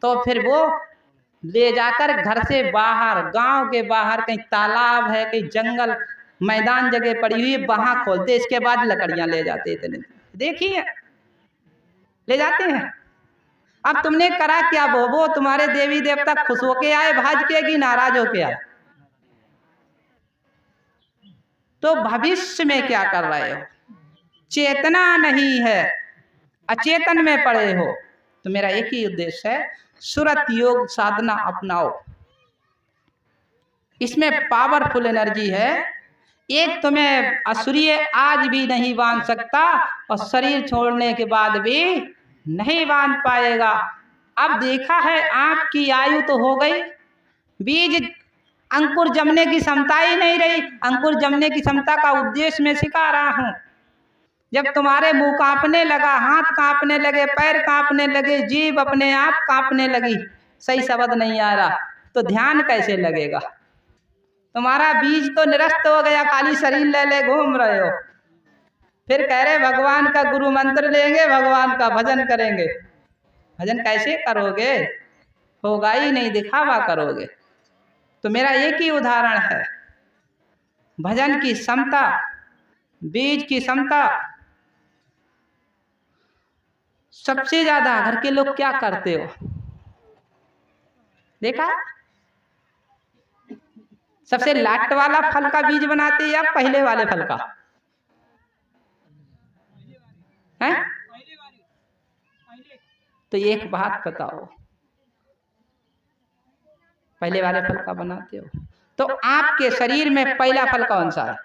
तो फिर वो ले जाकर घर से बाहर, गांव के बाहर कहीं तालाब है, कहीं जंगल मैदान जगह पड़ी हुई, वहां खोलते, इसके बाद लकड़ियां ले जाते। इतने देखिए ले जाते हैं। अब तुमने करा क्या? वो तुम्हारे देवी देवता खुश होके आए भाज के कि नाराज होके आए? तो भविष्य में क्या कर रहे हो? चेतना नहीं है, अचेतन में पड़े हो। तो मेरा एक ही उद्देश्य है, सुरत योग साधना अपनाओ। इसमें पावरफुल एनर्जी है। एक तुम्हें असुरीय आज भी नहीं बांध सकता और शरीर छोड़ने के बाद भी नहीं बांध पाएगा। अब देखा है, आपकी आयु तो हो गई, बीज अंकुर जमने की क्षमता ही नहीं रही। अंकुर जमने की क्षमता का उद्देश्य मैं सिखा रहा हूं। जब तुम्हारे मुंह कांपने लगा, हाथ कांपने लगे, पैर कांपने लगे, जीभ अपने आप कांपने लगी, सही शब्द नहीं आ रहा, तो ध्यान कैसे लगेगा? तुम्हारा बीज तो निरस्त हो गया, खाली शरीर ले ले घूम रहे हो। फिर कह रहे भगवान का गुरु मंत्र लेंगे, भगवान का भजन करेंगे। भजन कैसे करोगे? होगा ही नहीं, दिखावा करोगे। तो मेरा एक ही उदाहरण है, भजन की क्षमता, बीज की क्षमता। सबसे ज्यादा घर के लोग क्या करते हो देखा? सबसे लाट वाला फल का बीज बनाते या पहले वाले फल का? हैं? तो एक बात बताओ, पहले वाले फल का बनाते हो? तो आपके शरीर में पहला फल कौन सा है?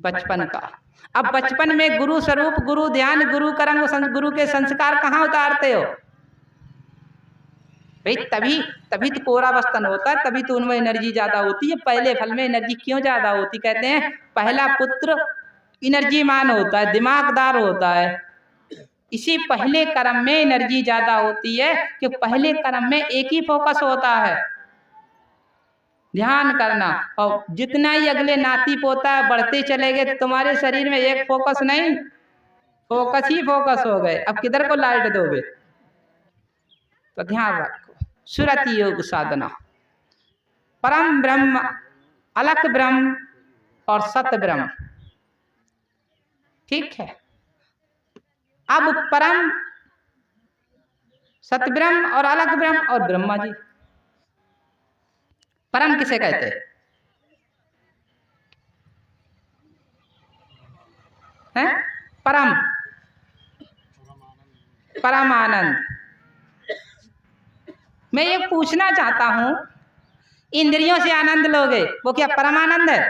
बचपन का। अब बचपन में गुरु स्वरूप, गुरु ध्यान, गुरु कर्म, गुरु के संस्कार कहाँ उतारते हो भाई? तभी तो कोरा बस्तन होता है, तभी तो उनमें एनर्जी ज्यादा होती है। पहले फल में एनर्जी क्यों ज्यादा होती? कहते हैं पहला पुत्र एनर्जीमान होता है, दिमागदार होता है। इसी पहले कर्म में एनर्जी ज्यादा होती है कि पहले कर्म में एक ही फोकस होता है, ध्यान करना। और जितना ही अगले नाती पोता बढ़ते चले गए, तुम्हारे शरीर में एक फोकस नहीं, फोकस ही फोकस हो गए। अब किधर को लाइट दोगे? तो ध्यान रखो, सुरति योग साधना, परम ब्रह्म, अलख ब्रह्म और सत ब्रह्म, ठीक है। अब परम, सत ब्रह्म और अलख ब्रह्म और ब्रह्मा जी। परम किसे कहते हैं? परम, परम आनंद। मैं ये पूछना चाहता हूं, इंद्रियों से आनंद लोगे, वो क्या परम आनंद है?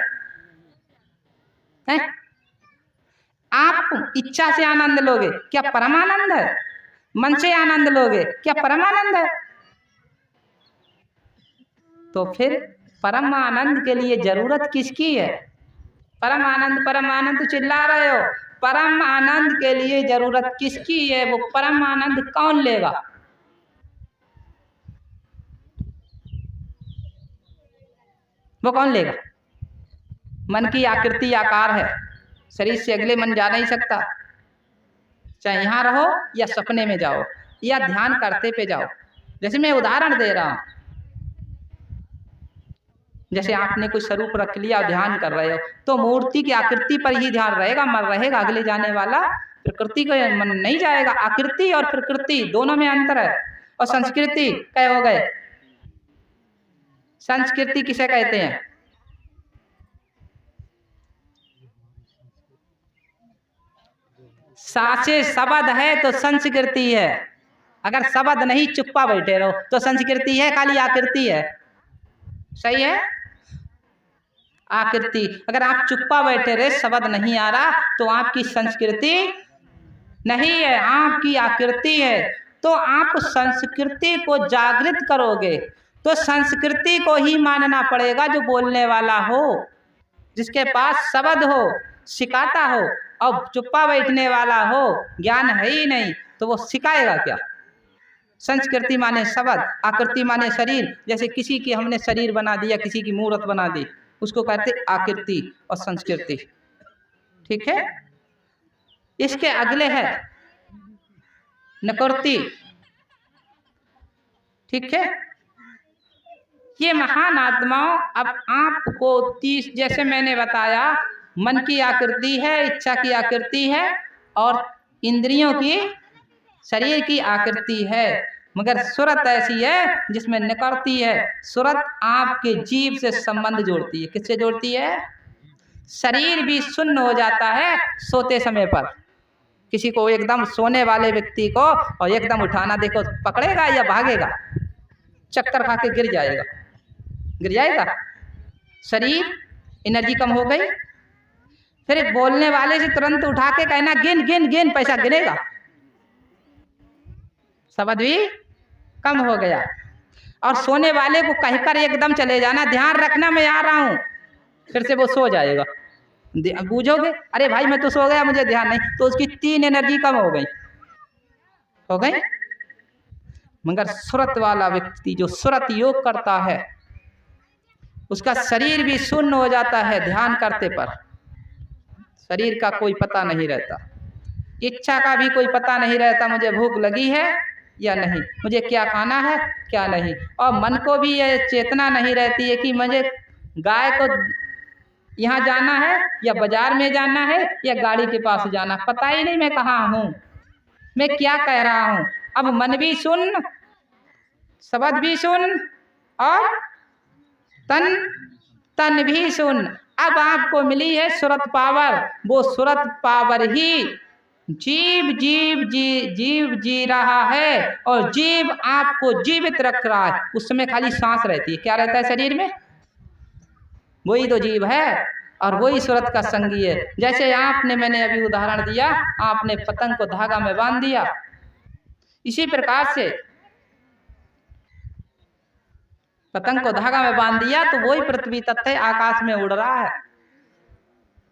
आप इच्छा से आनंद लोगे, क्या परम आनंद है? मन से आनंद लोगे, क्या परम आनंद है? तो फिर परम आनंद के लिए जरूरत किसकी है? परम आनंद तो चिल्ला रहे हो। परम आनंद के लिए जरूरत किसकी है? वो परम आनंद कौन लेगा? वो कौन लेगा? मन की आकृति आकार है, शरीर से अगले मन जा नहीं सकता, चाहे यहां रहो या सपने में जाओ या ध्यान करते पे जाओ। जैसे मैं उदाहरण दे रहा हूं, जैसे आपने कोई स्वरूप रख लिया और ध्यान कर रहे हो, तो मूर्ति की आकृति पर ही ध्यान रहेगा, मन रहेगा, अगले जाने वाला प्रकृति को मन नहीं जाएगा। आकृति और प्रकृति दोनों में अंतर है। और संस्कृति क्या हो गए? संस्कृति किसे कहते हैं? साचे शब्द है तो संस्कृति है। अगर शब्द नहीं, चुप्पा बैठे रहो, तो संस्कृति है, खाली आकृति है। सही है? आकृति। अगर आप चुप्पा बैठे रहे, शब्द नहीं आ रहा, तो आपकी संस्कृति नहीं है, आपकी आकृति है। तो आप संस्कृति को जागृत करोगे तो संस्कृति को ही मानना पड़ेगा, जो बोलने वाला हो, जिसके पास शब्द हो, सिखाता हो। और चुप्पा बैठने वाला हो, ज्ञान है ही नहीं, तो वो सिखाएगा क्या? संस्कृति माने शब्द, आकृति माने शरीर। जैसे किसी की हमने शरीर बना दिया, किसी की मूर्त बना दी, उसको कहते आकृति और संस्कृति, ठीक है। इसके अगले है नकृति, ठीक है। ये महान आत्माओं, अब आपको 30, जैसे मैंने बताया, मन की आकृति है, इच्छा की आकृति है और इंद्रियों की, शरीर की आकृति है। मगर सूरत ऐसी है जिसमें निकलती है। सूरत आपके जीव से संबंध जोड़ती है। किससे जोड़ती है? शरीर भी शून्य हो जाता है सोते समय पर। किसी को एकदम सोने वाले व्यक्ति को और एकदम उठाना, देखो पकड़ेगा या भागेगा? चक्कर खा के गिर जाएगा, गिर जाएगा। शरीर, एनर्जी कम हो गई। फिर बोलने वाले से तुरंत उठा के कहना गिन गिन गिन, पैसा गिनेगा, शब्द भी कम हो गया। और सोने वाले को कहकर एकदम चले जाना, ध्यान रखना मैं आ रहा हूं, फिर से वो सो जाएगा। बूझोगे अरे भाई मैं तो सो गया मुझे ध्यान नहीं, तो उसकी 3 एनर्जी कम हो गई। मगर सुरत वाला व्यक्ति जो सुरत योग करता है उसका शरीर भी शून्य हो जाता है। ध्यान करते पर शरीर का कोई पता नहीं रहता, इच्छा का भी कोई पता नहीं रहता, मुझे भूख लगी है या नहीं, मुझे क्या खाना है क्या नहीं। और मन को भी यह चेतना नहीं रहती है कि मुझे गाय को यहाँ जाना है या बाजार में जाना है या गाड़ी के पास जाना, पता ही नहीं मैं कहाँ हूँ, मैं क्या कह रहा हूँ। अब मन भी सुन, शब्द भी सुन और तन भी सुन। अब आपको मिली है सुरत पावर, वो सुरत पावर ही जीव जी रहा है और जीव आपको जीवित रख रहा है। उस समय खाली सांस रहती है, क्या रहता है शरीर में, वही तो जीव है और वही सुरत का संगी है। जैसे आपने, मैंने अभी उदाहरण दिया, आपने पतंग को धागा में बांध दिया, इसी प्रकार से पतंग को धागा में बांध दिया तो वही पृथ्वी तत्व है, आकाश में उड़ रहा है।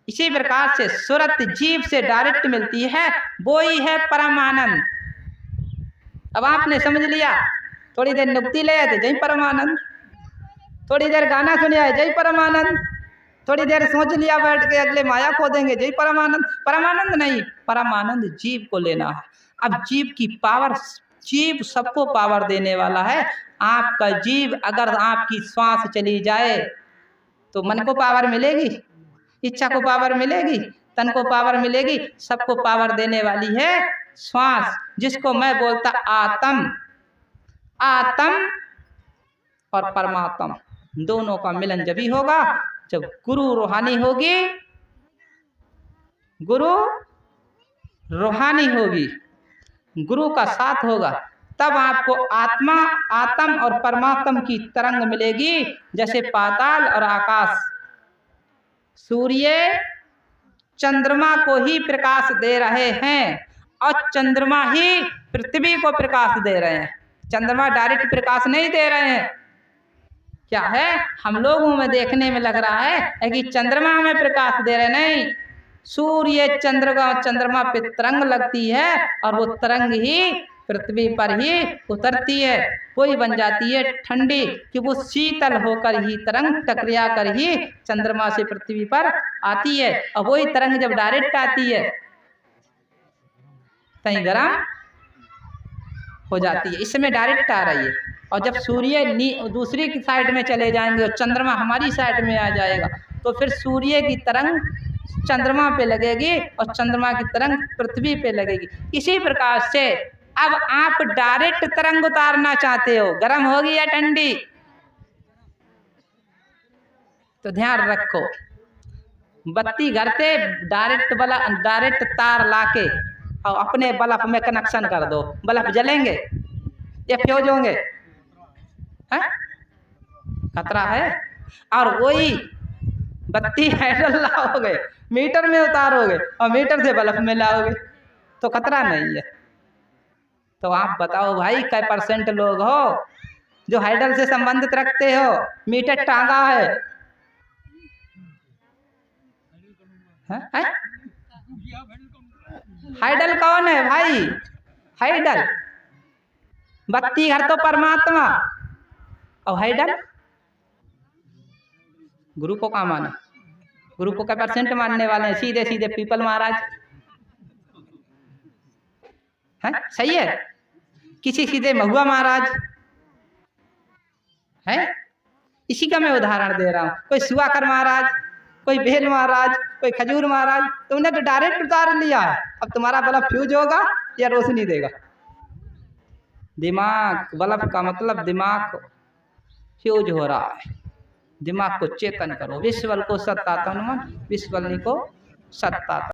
इसी प्रकार से सुरत जीव से डायरेक्ट मिलती है, वो ही है परमानंद। अब आपने समझ लिया, थोड़ी देर नुक्ति ले आए थे जय परमानंद, थोड़ी देर गाना सुने आए जय परमानंद, थोड़ी देर सोच लिया बैठ के अगले माया खो देंगे जय परमानंद। परमानंद नहीं, परमानंद जीव को लेना है। अब जीव की पावर, जीव सबको पावर देने वाला है। आपका जीव, अगर आपकी श्वास चली जाए तो मन को पावर मिलेगी, इच्छा को पावर मिलेगी, तन को पावर मिलेगी, सबको पावर देने वाली है श्वास, जिसको मैं बोलता आत्म। आत्म और परमात्मा दोनों का मिलन जब ही होगा जब गुरु रूहानी होगी, गुरु रूहानी होगी, गुरु का साथ होगा, तब आपको आत्मा, आत्म और परमात्मा की तरंग मिलेगी। जैसे पाताल और आकाश सूर्य चंद्रमा को ही प्रकाश दे रहे हैं और चंद्रमा ही पृथ्वी को प्रकाश दे रहे हैं। चंद्रमा डायरेक्ट प्रकाश नहीं दे रहे हैं। क्या है, हम लोगों में देखने में लग रहा है कि चंद्रमा हमें प्रकाश दे रहे, नहीं, सूर्य चंद्रमा पे तरंग लगती है और वो तरंग ही पृथ्वी पर ही उतरती है, वही बन जाती है ठंडी, कि वो शीतल होकर ही तरंग टकरा कर ही चंद्रमा से पृथ्वी पर आती है। और वही तरंग जब डायरेक्ट आती है कहीं गर्म हो जाती है, इसमें डायरेक्ट आ रही है। और जब सूर्य दूसरी की साइड में चले जाएंगे और चंद्रमा हमारी साइड में आ जाएगा तो फिर सूर्य की तरंग चंद्रमा पे लगेगी और चंद्रमा की तरंग पृथ्वी पे लगेगी। इसी प्रकार से अब आप डायरेक्ट तरंग उतारना चाहते हो, गर्म होगी या ठंडी, तो ध्यान रखो, बत्ती घर से डायरेक्ट तार लाके और अपने बल्ब में कनेक्शन कर दो, बल्ब जलेंगे या फ्यूज होंगे, हैं? खतरा है। और वही बत्ती हैंडल लाओगे, मीटर में उतारोगे और मीटर से बल्ब में लाओगे तो खतरा नहीं है। तो आप बताओ भाई, कै % लोग हो जो हाइडल से संबंधित रखते हो, मीटर टांगा है, हाइडल कौन है भाई? हाइडल बत्ती घर तो परमात्मा और हाइडल गुरु को कहाँ माना? गुरु को कै % मानने वाले हैं? सीधे सीधे पीपल महाराज है, सही है, किसी सीधे महुआ महाराज है। इसी का मैं उदाहरण दे रहा हूँ। कोई सुवाकर महाराज, कोई बेल महाराज, कोई खजूर महाराज, तुमने तो डायरेक्ट उतार लिया है। अब तुम्हारा बल्ब फ्यूज होगा या रोशनी देगा? दिमाग, बल्ब का मतलब दिमाग फ्यूज हो रहा है। दिमाग को चेतन करो। विश्वल को सत्तात्मन, विश्वल को सत्ता।